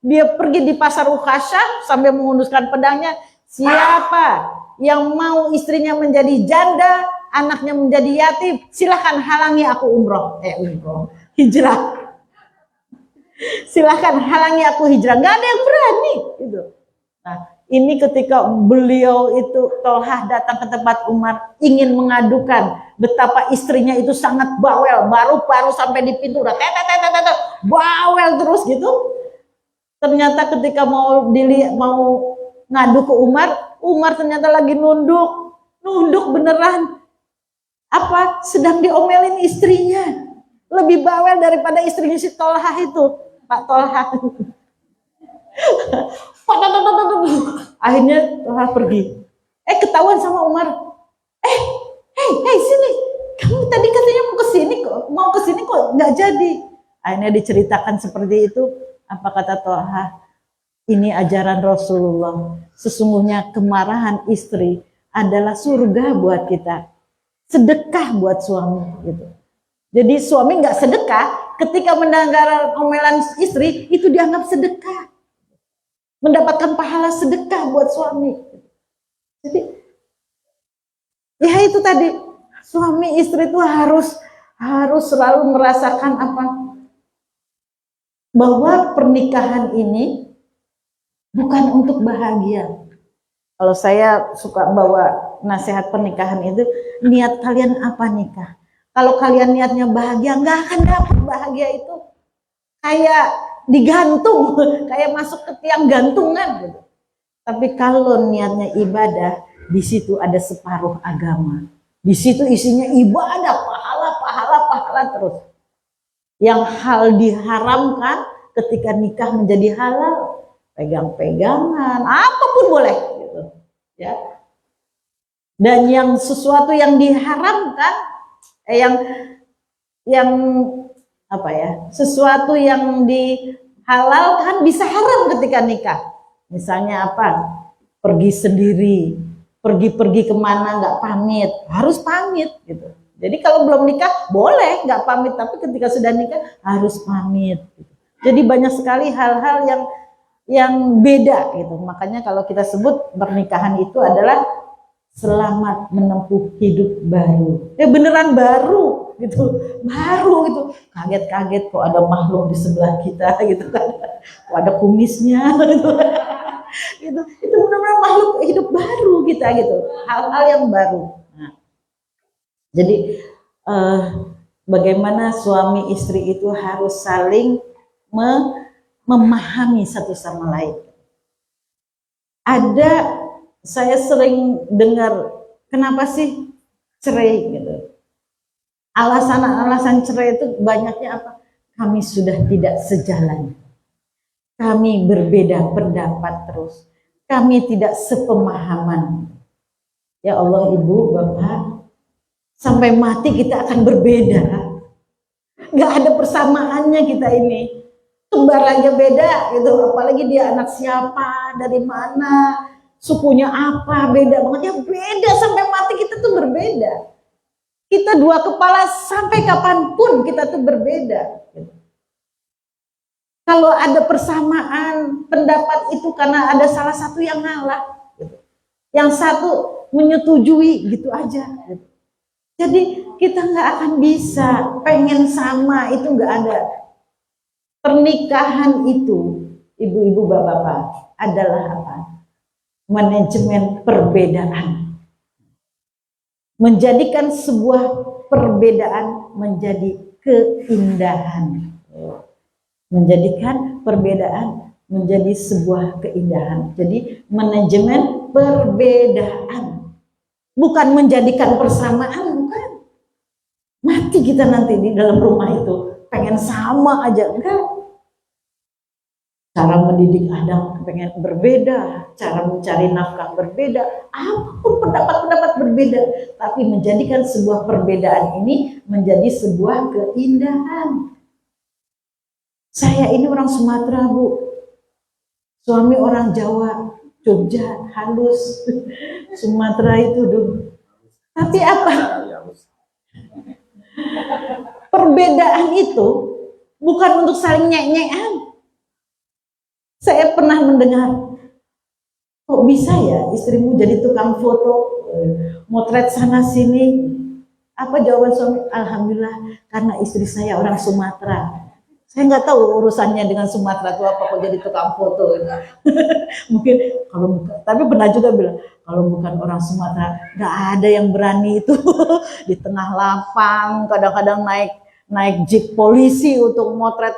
Dia pergi di pasar Uqasyah sambil menghunuskan pedangnya. Siapa yang mau istrinya menjadi janda, anaknya menjadi yatim, silahkan halangi aku umroh. Hijrah. Silahkan halangi aku hijrah. Gak ada yang berani. Gitu. Nah, ini ketika beliau itu Tolhah datang ke tempat Umar ingin mengadukan betapa istrinya itu sangat bawel, baru sampai di pintu udah bawel terus gitu. Ternyata ketika mau ngadu ke Umar ternyata lagi nunduk beneran. Apa? Sedang diomelin istrinya. Lebih bawel daripada istrinya si Tolhah itu, Pak Tolhah. Akhirnya Tolhah pergi. Ketahuan sama Umar. Sini. Kamu tadi katanya mau ke sini kok nggak jadi. Akhirnya diceritakan seperti itu. Apa kata Tolhah? Ini ajaran Rasulullah. Sesungguhnya kemarahan istri adalah surga buat kita. Sedekah buat suami gitu. Jadi suami nggak sedekah, ketika mendengar omelan istri itu dianggap sedekah. Mendapatkan pahala sedekah buat suami. Jadi ya itu tadi, suami istri itu harus selalu merasakan apa? Bahwa pernikahan ini bukan untuk bahagia. Kalau saya suka bawa nasihat pernikahan itu, niat kalian apa nikah? Kalau kalian niatnya bahagia, nggak akan dapat bahagia itu. Kayak digantung, kayak masuk ke tiang gantungan gitu. Tapi kalau niatnya ibadah, di situ ada separuh agama. Di situ isinya ibadah, pahala terus. Yang hal diharamkan ketika nikah menjadi halal, pegang-pegangan, apapun boleh gitu. Ya. Dan yang sesuatu yang diharamkan, yang apa ya, sesuatu yang dihalalkan bisa haram ketika nikah. Misalnya apa? Pergi sendiri, pergi kemana nggak pamit, harus pamit gitu. Jadi kalau belum nikah boleh nggak pamit, tapi ketika sudah nikah harus pamit. Gitu. Jadi banyak sekali hal-hal yang beda gitu. Makanya kalau kita sebut pernikahan itu adalah selamat menempuh hidup baru. Beneran baru gitu, gitu. Kaget kok ada makhluk di sebelah kita gitu kan. Kok ada kumisnya gitu. Gitu. Itu benar-benar makhluk hidup baru kita gitu. Hal-hal yang baru. Nah, jadi bagaimana suami istri itu harus saling memahami satu sama lain. Saya sering dengar, kenapa sih cerai gitu. Alasan cerai itu banyaknya apa? Kami sudah tidak sejalan. Kami berbeda pendapat terus. Kami tidak sepemahaman. Ya Allah, Ibu, Bapak, sampai mati kita akan berbeda. Gak ada persamaannya kita ini. Kembar aja beda gitu, apalagi dia anak siapa, dari mana, sukunya apa, beda banget ya, beda sampai mati kita tuh berbeda. Kita dua kepala sampai kapanpun kita tuh berbeda. Kalau ada persamaan pendapat itu karena ada salah satu yang ngalah. Yang satu menyetujui gitu aja. Jadi kita nggak akan bisa pengen sama, itu nggak ada. Pernikahan itu, ibu-ibu, bapak-bapak, adalah apa? Manajemen perbedaan. Menjadikan sebuah perbedaan menjadi keindahan. Menjadikan perbedaan menjadi sebuah keindahan. Jadi manajemen perbedaan. Bukan menjadikan persamaan, bukan. Mati kita nanti di dalam rumah itu, pengen sama aja, enggak. Cara mendidik anak pengen berbeda, cara mencari nafkah berbeda, apapun pendapat-pendapat berbeda, tapi menjadikan sebuah perbedaan ini menjadi sebuah keindahan. Saya ini orang Sumatera, Bu. Suami orang Jawa, Jogja, halus. Sumatera itu dulu. Tapi apa? Perbedaan itu bukan untuk saling nyek-nyekan. Saya pernah mendengar, kok bisa ya istrimu jadi tukang foto, motret sana sini. Apa jawaban suami? Alhamdulillah, karena istri saya orang Sumatera. Saya nggak tahu urusannya dengan Sumatera itu apa, kok jadi tukang foto. Mungkin kalau bukan, tapi pernah juga bilang, kalau bukan orang Sumatera nggak ada yang berani itu di tengah lapang, kadang-kadang naik jeep polisi untuk motret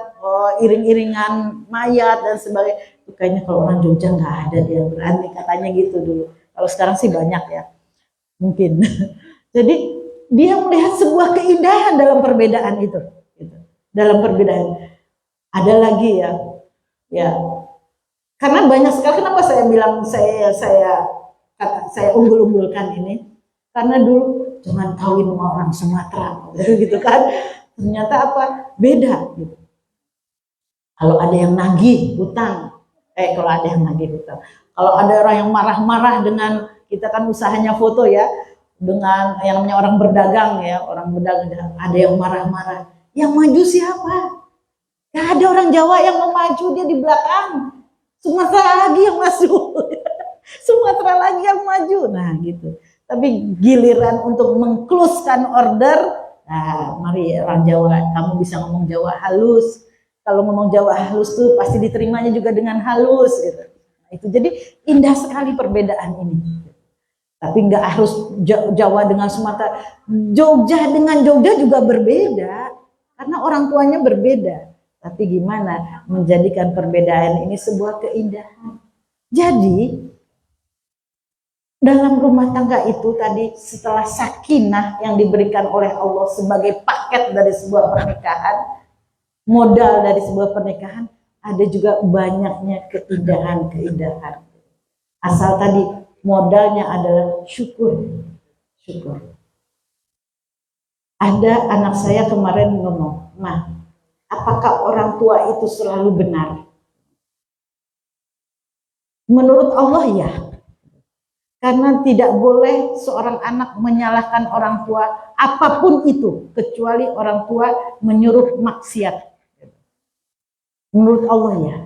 iring-iringan mayat dan sebagainya. Kayaknya kalau orang Jogja nggak ada yang berani, katanya gitu dulu. Kalau sekarang sih banyak ya, mungkin. Jadi dia melihat sebuah keindahan dalam perbedaan itu. Dalam perbedaan ada lagi ya karena banyak sekali. Kenapa saya bilang saya unggul-unggulkan ini, karena dulu jangan kawin sama orang Sumatera gitu kan, ternyata apa, beda gitu. Kalau ada yang nagih hutang, kalau ada orang yang marah-marah dengan kita, kan usahanya foto ya, dengan yang namanya orang berdagang ya, ada yang marah-marah. Yang maju siapa? Gak ada orang Jawa yang mau maju, dia di belakang. Sumatera lagi yang masuk. Sumatera lagi yang maju. Nah gitu. Tapi giliran untuk mengkluskan order, nah mari orang Jawa, kamu bisa ngomong Jawa halus. Kalau ngomong Jawa halus tuh pasti diterimanya juga dengan halus gitu. Nah, itu jadi indah sekali perbedaan ini. Tapi nggak harus Jawa dengan Sumatera. Jogja dengan Jogja juga berbeda. Karena orang tuanya berbeda, tapi gimana menjadikan perbedaan ini sebuah keindahan. Jadi dalam rumah tangga itu tadi, setelah sakinah yang diberikan oleh Allah sebagai paket dari sebuah pernikahan, modal dari sebuah pernikahan, ada juga banyaknya keindahan-keindahan. Asal tadi modalnya adalah syukur. Ada anak saya kemarin ngomong, "Ma, apakah orang tua itu selalu benar?" Menurut Allah ya. Karena tidak boleh seorang anak menyalahkan orang tua apapun itu, kecuali orang tua menyuruh maksiat. Menurut Allah ya.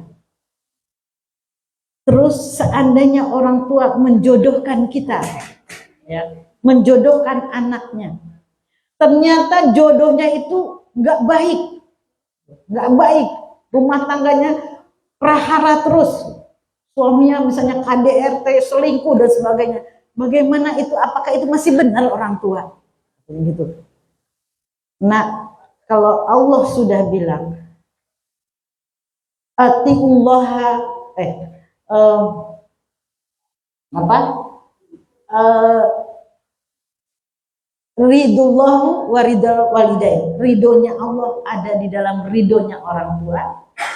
Terus seandainya orang tua menjodohkan kita, ya, menjodohkan anaknya, ternyata jodohnya itu nggak baik, rumah tangganya prahara terus, suaminya misalnya KDRT, selingkuh dan sebagainya. Bagaimana itu? Apakah itu masih benar orang tua? Gitu. Nah, kalau Allah sudah bilang, atiullaha ridullahu waridal walidain. Ridhonya Allah ada di dalam ridhonya orang tua.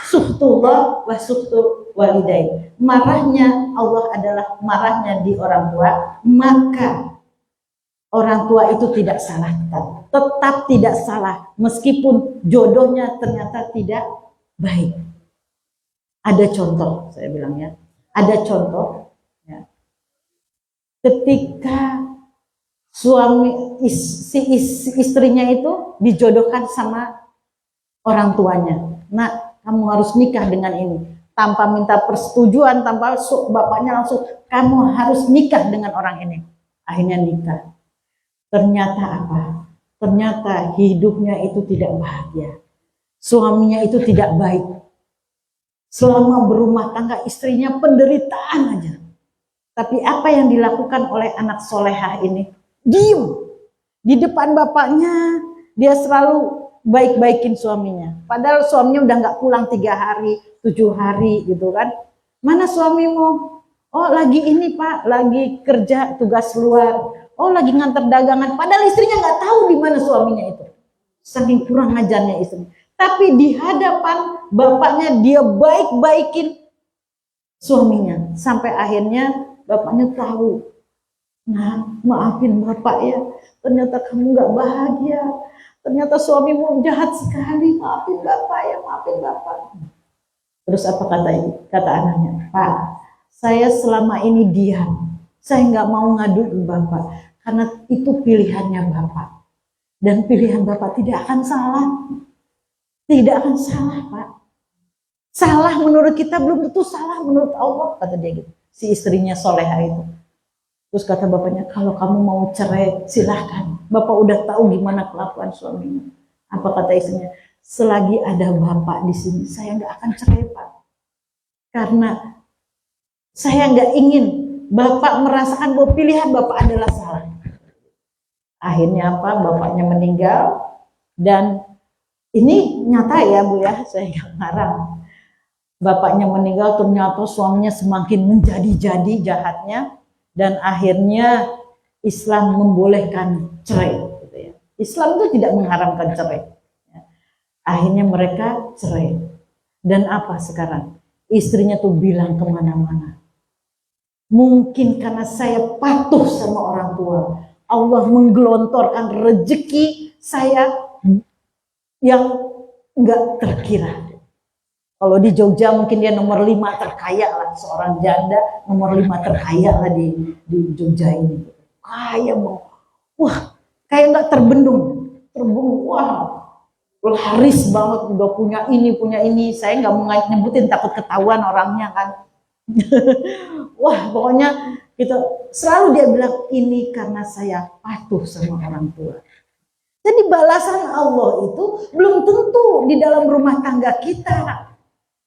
Suhtullah wa suhtul walidain. Marahnya Allah adalah marahnya di orang tua, maka orang tua itu tidak salah, tetap tidak salah meskipun jodohnya ternyata tidak baik. Ada contoh, saya bilang ya, ada contoh ya. Ketika suami istrinya itu dijodohkan sama orang tuanya. Nah, kamu harus nikah dengan ini, tanpa minta persetujuan, tanpa bapaknya langsung, kamu harus nikah dengan orang ini. Akhirnya nikah. Ternyata apa? Ternyata hidupnya itu tidak bahagia. Suaminya itu tidak baik. Selama berumah tangga istrinya penderitaan aja. Tapi apa yang dilakukan oleh anak solehah ini? Diem. Di depan bapaknya dia selalu baik-baikin suaminya. Padahal suaminya udah nggak pulang 3 hari, 7 hari gitu kan. Mana suamimu? Oh lagi ini pak, lagi kerja tugas luar. Oh lagi nganter dagangan. Padahal istrinya nggak tahu di mana suaminya itu. Saking kurang ajarnya istri. Tapi di hadapan bapaknya dia baik-baikin suaminya. Sampai akhirnya bapaknya tahu. Nah, maafin bapak ya. Ternyata kamu nggak bahagia. Ternyata suamimu jahat sekali. Maafin bapak ya, maafin bapak. Terus apa kata anaknya? Pak, saya selama ini diam. Saya nggak mau ngadu ke bapak. Karena itu pilihannya bapak. Dan pilihan bapak tidak akan salah. Tidak akan salah, Pak. Salah menurut kita belum tentu salah menurut Allah, kata dia gitu. Si istrinya soleha itu. Terus kata bapaknya, kalau kamu mau cerai silahkan. Bapak udah tahu gimana kelakuan suaminya. Apa kata istrinya? Selagi ada bapak di sini, saya nggak akan cerai pak. Karena saya nggak ingin bapak merasakan bahwa pilihan bapak adalah salah. Akhirnya apa? Bapaknya meninggal dan ini nyata ya Bu ya, saya nggak ngarang. Bapaknya meninggal ternyata suaminya semakin menjadi-jadi jahatnya dan akhirnya Islam membolehkan cerai. Gitu ya. Islam itu tidak mengharamkan cerai. Akhirnya mereka cerai. Dan apa sekarang? Istrinya tuh bilang kemana-mana. Mungkin karena saya patuh sama orang tua, Allah menggelontorkan rezeki saya yang nggak terkira. Kalau di Jogja mungkin dia nomor 5 terkaya lah, seorang janda nomor 5 terkaya lah di Jogja ini. Kaya mau, wah kayak nggak terbendung, wah laris banget, udah punya ini. Saya nggak mau nyebutin takut ketahuan orangnya kan. Wah pokoknya gitu. Selalu dia bilang ini karena saya patuh sama orang tua. Jadi balasan Allah itu belum tentu di dalam rumah tangga kita.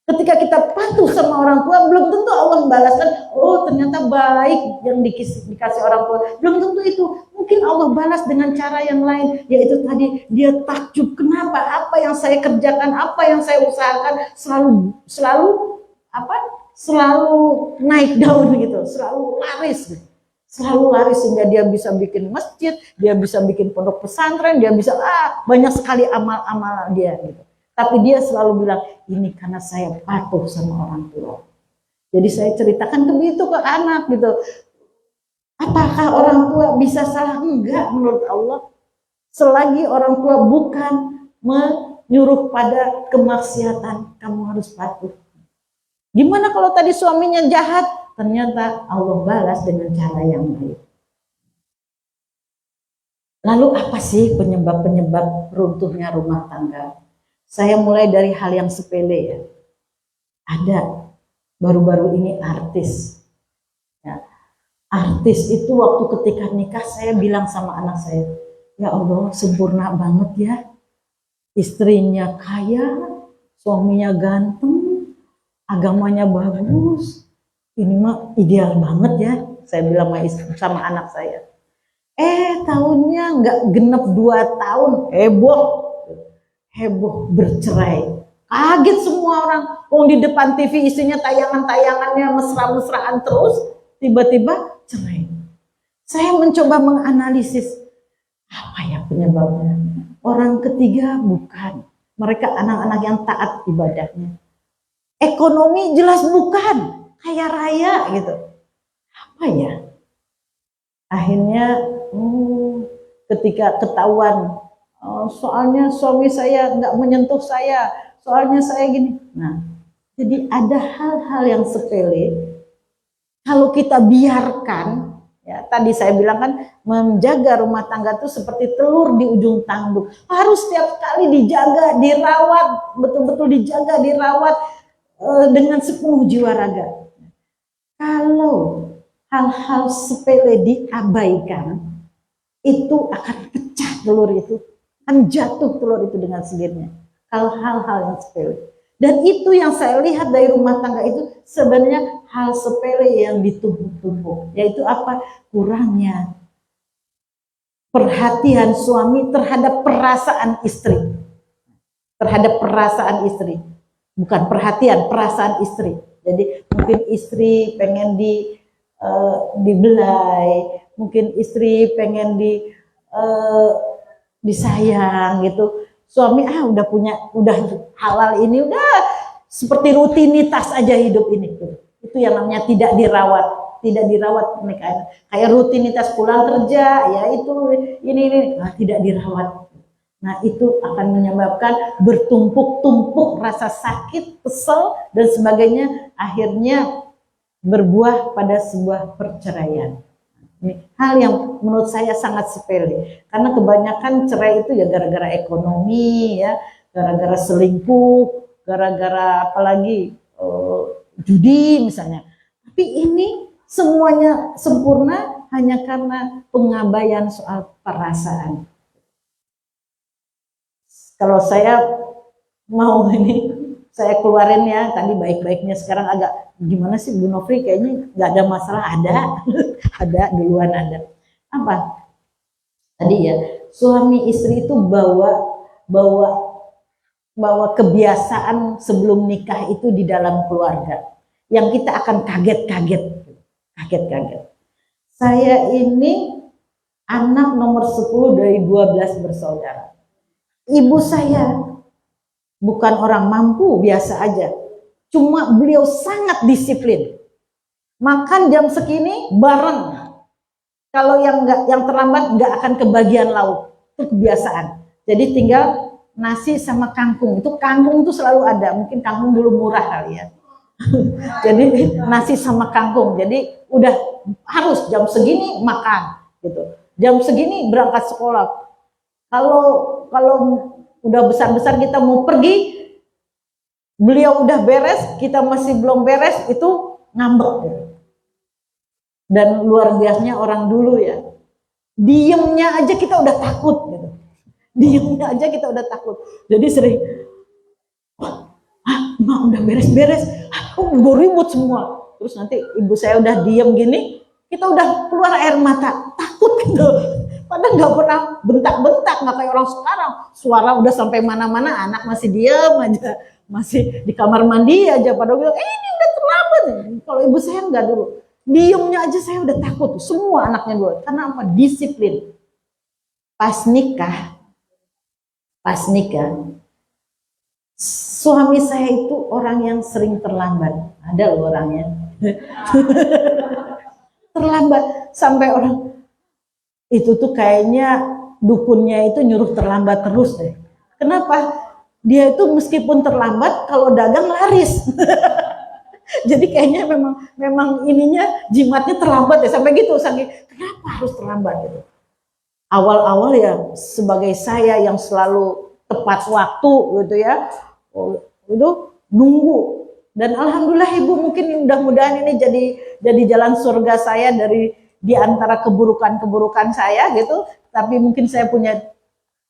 Ketika kita patuh sama orang tua, belum tentu Allah membalaskan, oh ternyata baik yang dikasih orang tua. Belum tentu itu. Mungkin Allah balas dengan cara yang lain, yaitu tadi dia takjub. Kenapa? Apa yang saya kerjakan, apa yang saya usahakan selalu naik daun gitu, selalu laris. Selalu laris sehingga dia bisa bikin masjid, dia bisa bikin pondok pesantren, dia bisa banyak sekali amal-amal dia gitu. Tapi dia selalu bilang, ini karena saya patuh sama orang tua. Jadi saya ceritakan begitu ke anak gitu. Apakah orang tua bisa salah? Enggak menurut Allah. Selagi orang tua bukan menyuruh pada kemaksiatan, kamu harus patuh. Gimana kalau tadi suaminya jahat? Ternyata Allah balas dengan cara yang baik. Lalu apa sih penyebab-penyebab runtuhnya rumah tangga? Saya mulai dari hal yang sepele ya. Ada baru-baru ini artis. Ya. Artis itu waktu ketika nikah saya bilang sama anak saya, ya Allah sempurna banget ya. Istrinya kaya, suaminya ganteng, agamanya bagus. Ini mah ideal banget ya. Saya bilang sama anak saya. Tahunnya nggak genep 2 tahun, heboh bercerai. Kaget semua orang. Di depan TV isinya tayangan-tayangannya mesra-mesraan terus, tiba-tiba cerai. Saya mencoba menganalisis apa ya penyebabnya. Orang ketiga bukan. Mereka anak-anak yang taat ibadahnya. Ekonomi jelas bukan. Kaya raya gitu. Apa ya? Akhirnya ketika ketahuan soalnya suami saya nggak menyentuh saya, soalnya saya gini. Nah, jadi ada hal-hal yang sepele kalau kita biarkan, ya tadi saya bilang kan menjaga rumah tangga itu seperti telur di ujung tanduk, harus setiap kali dijaga, dirawat, betul-betul dijaga, dirawat dengan sepenuh jiwa raga. Kalau hal-hal sepele diabaikan, itu akan pecah telur itu, akan jatuh telur itu dengan sendirinya. Kalau hal-hal yang sepele. Dan itu yang saya lihat dari rumah tangga itu sebenarnya hal sepele yang ditumpuk-tumpuk. Yaitu apa? Kurangnya perhatian suami terhadap perasaan istri. Terhadap perasaan istri. Bukan perhatian, perasaan istri. Jadi mungkin istri pengen dibelai, mungkin istri pengen disayang gitu. Suami udah halal ini, udah seperti rutinitas aja hidup ini. Itu yang namanya tidak dirawat pernikahan. Kayak rutinitas pulang kerja, ya itu ini tidak dirawat. Nah itu akan menyebabkan bertumpuk-tumpuk rasa sakit, kesel dan sebagainya, akhirnya berbuah pada sebuah perceraian. Ini hal yang menurut saya sangat sepele, karena kebanyakan cerai itu ya gara-gara ekonomi, ya, gara-gara selingkuh, gara-gara apalagi judi misalnya. Tapi ini semuanya sempurna hanya karena pengabaian soal perasaan. Kalau saya mau ini, saya keluarin ya, tadi baik-baiknya, sekarang agak gimana sih Bu Nofri, kayaknya nggak ada masalah, ada duluan ada. Apa? Tadi ya, suami istri itu bawa kebiasaan sebelum nikah itu di dalam keluarga, yang kita akan kaget-kaget. Saya ini anak nomor 10 dari 12 bersaudara. Ibu saya bukan orang mampu, biasa aja. Cuma beliau sangat disiplin. Makan jam segini bareng. Kalau yang terlambat nggak akan kebagian lauk. Itu kebiasaan. Jadi tinggal nasi sama kangkung. Itu kangkung itu selalu ada. Mungkin kangkung dulu murah kali ya. Jadi nasi sama kangkung. Jadi udah harus jam segini makan gitu. Jam segini berangkat sekolah. Kalau udah besar-besar kita mau pergi, beliau udah beres, kita masih belum beres, itu ngambek. Dan luar biasanya orang dulu ya, diemnya aja kita udah takut gitu. Diemnya aja kita udah takut. Jadi sering, mak udah beres-beres, udah ribut semua. Terus nanti ibu saya udah diem gini, kita udah keluar air mata, takut gitu. Padahal nggak pernah bentak-bentak, nggak kayak orang sekarang. Suara udah sampai mana-mana, anak masih diam aja, masih di kamar mandi aja. Padahal bilang, ini udah terlambat. Kalau ibu saya nggak dulu, diemnya aja saya udah takut. Semua anaknya dulu. Karena apa? Disiplin. Pas nikah, suami saya itu orang yang sering terlambat. Ada loh orangnya. Terlambat sampai orang itu tuh kayaknya dukunnya itu nyuruh terlambat terus deh. Kenapa? Dia itu meskipun terlambat, kalau dagang laris. Jadi kayaknya memang ininya jimatnya terlambat ya, sampai gitu. Kenapa harus terlambat gitu? Awal-awal ya sebagai saya yang selalu tepat waktu gitu ya, itu nunggu. Dan alhamdulillah ibu, mungkin mudah-mudahan ini jadi jalan surga saya di antara keburukan-keburukan saya gitu. Tapi mungkin saya punya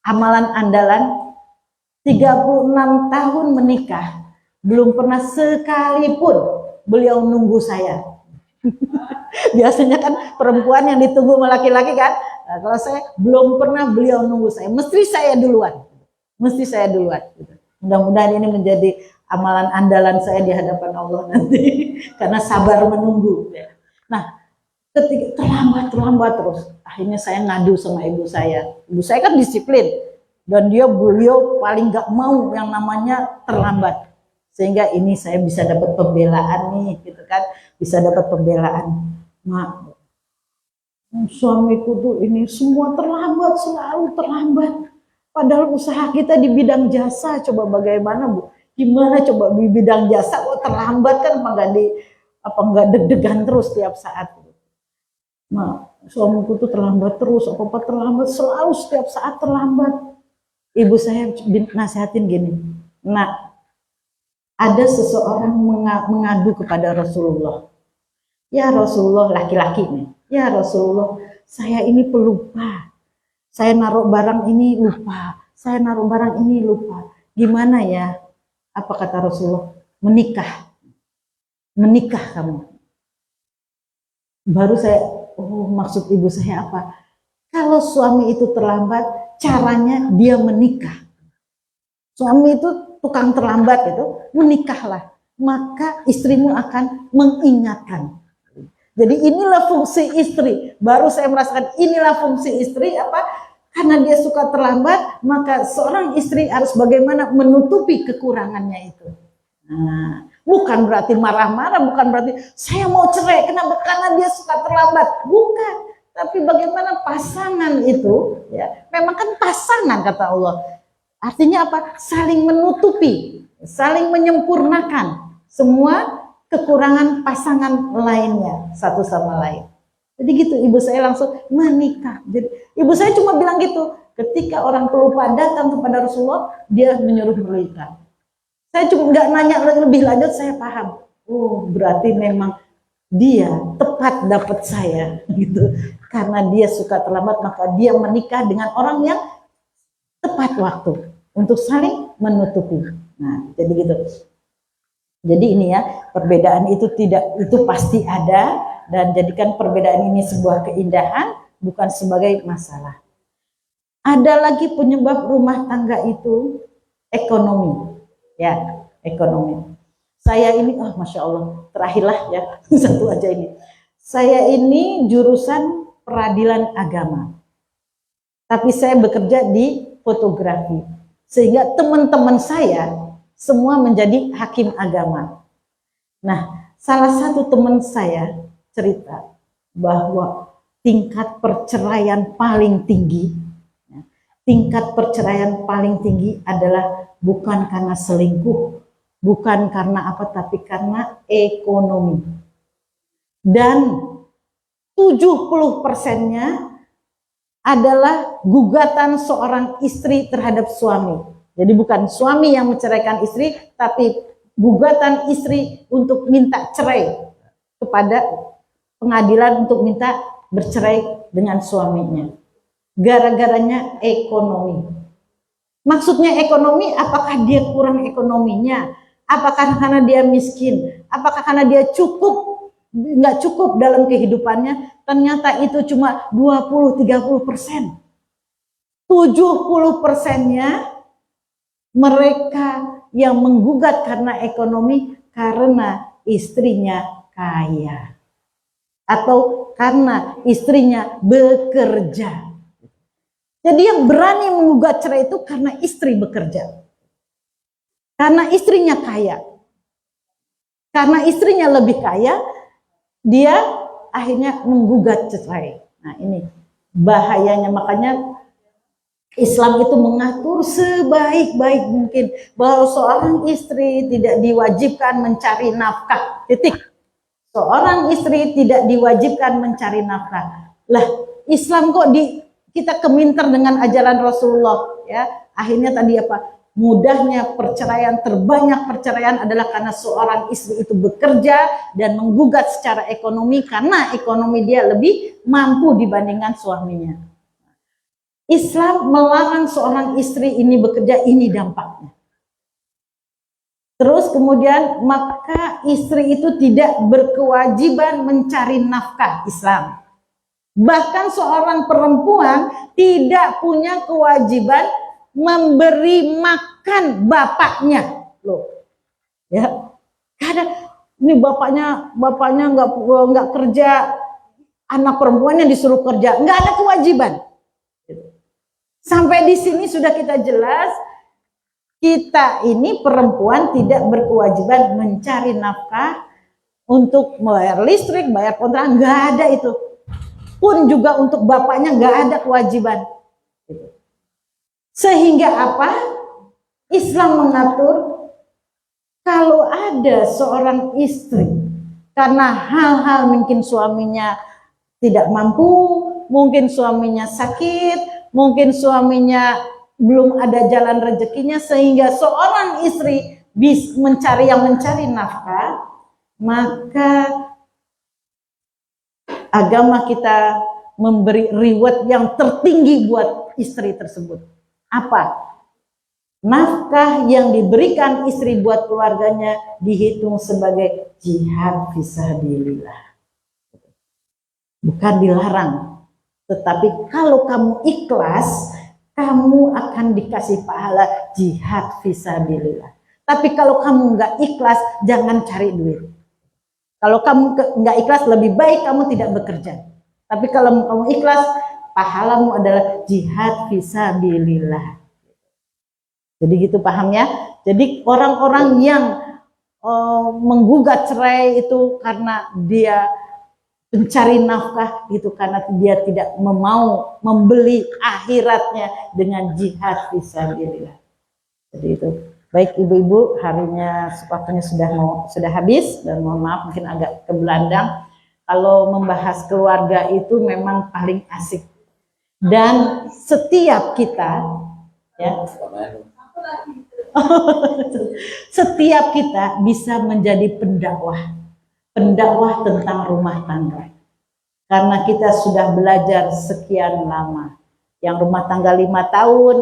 amalan andalan. 36 tahun menikah, belum pernah sekalipun beliau nunggu saya. Biasanya kan perempuan yang ditunggu sama laki-laki kan. Nah, kalau saya belum pernah beliau nunggu saya, mesti saya duluan. Gitu. Mudah-mudahan ini menjadi amalan andalan saya di hadapan Allah nanti, karena sabar menunggu. Nah, ketika terlambat terus, akhirnya saya ngadu sama ibu saya. Ibu saya kan disiplin, dan beliau paling gak mau yang namanya terlambat, sehingga ini saya bisa dapat pembelaan nih, gitu kan, bisa dapat pembelaan. Mak, suamiku tuh ini semua terlambat, selalu terlambat. Padahal usaha kita di bidang jasa, coba bagaimana Bu? Gimana coba di bidang jasa kok terlambat, kan apa nggak deg-degan terus tiap saat? Nah, suamiku tuh terlambat terus, apa terlambat, selalu setiap saat terlambat. Ibu saya nasihatin gini, nah, ada seseorang mengadu kepada Rasulullah. Ya Rasulullah, laki-laki nih, ya Rasulullah, saya ini pelupa, saya naruh barang ini lupa, saya naruh barang ini lupa, gimana ya? Apa kata Rasulullah? Menikah, menikah kamu. Baru saya, oh maksud ibu saya apa? Kalau suami itu terlambat, caranya dia menikah. Suami itu tukang terlambat itu, menikahlah. Maka istrimu akan mengingatkan. Jadi inilah fungsi istri. Baru saya merasakan inilah fungsi istri apa? Karena dia suka terlambat, maka seorang istri harus bagaimana menutupi kekurangannya itu. Nah, bukan berarti marah-marah, bukan berarti saya mau cerai karena dia suka terlambat, bukan. Tapi bagaimana pasangan itu, ya, memang kan pasangan kata Allah. Artinya apa? Saling menutupi, saling menyempurnakan semua kekurangan pasangan lainnya satu sama lain. Jadi gitu, ibu saya langsung menikah. Jadi ibu saya cuma bilang gitu, ketika orang pelupa datang kepada Rasulullah, dia menyuruh menikah. Saya cuma nggak nanya lebih lanjut, saya paham. Oh, berarti memang dia tepat dapat saya, gitu. Karena dia suka terlambat, maka dia menikah dengan orang yang tepat waktu untuk saling menutupi. Nah, jadi gitu. Jadi ini ya, perbedaan itu pasti ada, dan jadikan perbedaan ini sebuah keindahan, bukan sebagai masalah. Ada lagi penyebab rumah tangga itu ekonomi. Ya, ekonomi. Saya ini, Masya Allah, terakhirlah ya, satu aja ini. Saya ini jurusan peradilan agama. Tapi saya bekerja di fotografi. Sehingga teman-teman saya semua menjadi hakim agama. Nah, salah satu teman saya cerita bahwa tingkat perceraian paling tinggi, adalah bukan karena selingkuh, bukan karena apa, tapi karena ekonomi. Dan 70%-nya adalah gugatan seorang istri terhadap suami. Jadi bukan suami yang menceraikan istri, tapi gugatan istri untuk minta cerai kepada pengadilan untuk minta bercerai dengan suaminya. Gara-garanya ekonomi. Maksudnya ekonomi, apakah dia kurang ekonominya? Apakah karena dia miskin? Apakah karena dia nggak cukup dalam kehidupannya? Ternyata itu cuma 20-30%. 70%-nya mereka yang menggugat karena ekonomi karena istrinya kaya atau karena istrinya bekerja. Jadi yang berani menggugat cerai itu karena istri bekerja, karena istrinya kaya, karena istrinya lebih kaya, dia akhirnya menggugat cerai. Nah ini bahayanya, makanya Islam itu mengatur sebaik-baik mungkin bahwa seorang istri tidak diwajibkan mencari nafkah. Titik. Seorang istri tidak diwajibkan mencari nafkah. Lah, Islam kok kita keminter dengan ajaran Rasulullah, ya. Akhirnya tadi apa? Mudahnya perceraian, terbanyak perceraian adalah karena seorang istri itu bekerja dan menggugat secara ekonomi karena ekonomi dia lebih mampu dibandingkan suaminya. Islam melarang seorang istri ini bekerja, ini dampaknya. Terus kemudian maka istri itu tidak berkewajiban mencari nafkah Islam. Bahkan seorang perempuan tidak punya kewajiban memberi makan bapaknya, loh, ya. Kadang ini bapaknya nggak kerja, anak perempuannya disuruh kerja, nggak ada kewajiban. Sampai di sini sudah kita jelas, kita ini perempuan tidak berkewajiban mencari nafkah untuk bayar listrik, bayar kontrakan, nggak ada itu. Pun juga untuk bapaknya nggak ada kewajiban. Sehingga apa? Islam mengatur kalau ada seorang istri karena hal-hal mungkin suaminya tidak mampu, mungkin suaminya sakit, mungkin suaminya belum ada jalan rezekinya, sehingga seorang istri bisa mencari nafkah, maka agama kita memberi reward yang tertinggi buat istri tersebut. Apa? Nafkah yang diberikan istri buat keluarganya dihitung sebagai jihad fisabilillah. Bukan dilarang, tetapi kalau kamu ikhlas, kamu akan dikasih pahala jihad fisabilillah. Tapi kalau kamu nggak ikhlas, jangan cari duit. Kalau kamu nggak ikhlas, lebih baik kamu tidak bekerja. Tapi kalau kamu ikhlas, pahalamu adalah jihad fisabilillah. Jadi gitu, paham ya? Jadi orang-orang yang menggugat cerai itu karena dia pencari nafkah, itu karena dia tidak mau membeli akhiratnya dengan jihad fisabilillah. Jadi itu. Baik ibu-ibu, harinya waktunya sudah habis dan mohon maaf mungkin agak kebelandang. Kalau membahas keluarga itu memang paling asik. Dan setiap kita ya, setiap kita bisa menjadi pendakwah tentang rumah tangga. Karena kita sudah belajar sekian lama. Yang rumah tangga 5 tahun,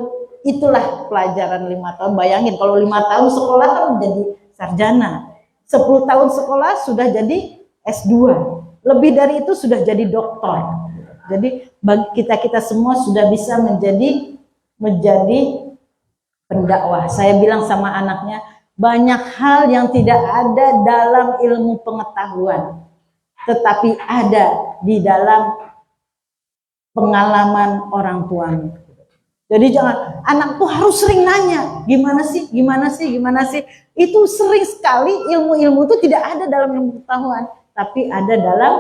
itulah pelajaran 5 tahun. Bayangin kalau 5 tahun sekolah kan menjadi sarjana. 10 tahun sekolah sudah jadi S2. Lebih dari itu sudah jadi doktor. Jadi bagi kita semua sudah bisa menjadi pendakwah. Saya bilang sama anaknya, banyak hal yang tidak ada dalam ilmu pengetahuan, tetapi ada di dalam pengalaman orang tuamu. Jadi jangan, anak tuh harus sering nanya, gimana sih? Itu sering sekali ilmu-ilmu itu tidak ada dalam ilmu pengetahuan, tapi ada dalam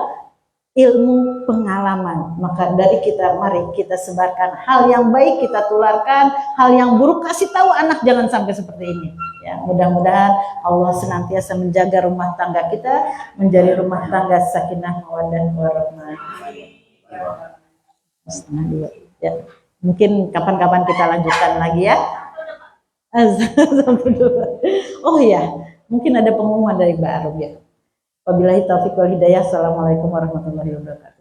ilmu pengalaman. Maka dari kita, mari kita sebarkan hal yang baik, kita tularkan, hal yang buruk kasih tahu anak, jangan sampai seperti ini. Ya, mudah-mudahan Allah senantiasa menjaga rumah tangga kita menjadi rumah tangga sakinah mawaddah warahmah. Setengah 2. Ya, mungkin kapan-kapan kita lanjutkan lagi ya. Oh ya, mungkin ada pengumuman dari Mbak Arum ya. Wabillahi taufiq wal hidayah. Assalamualaikum warahmatullahi wabarakatuh.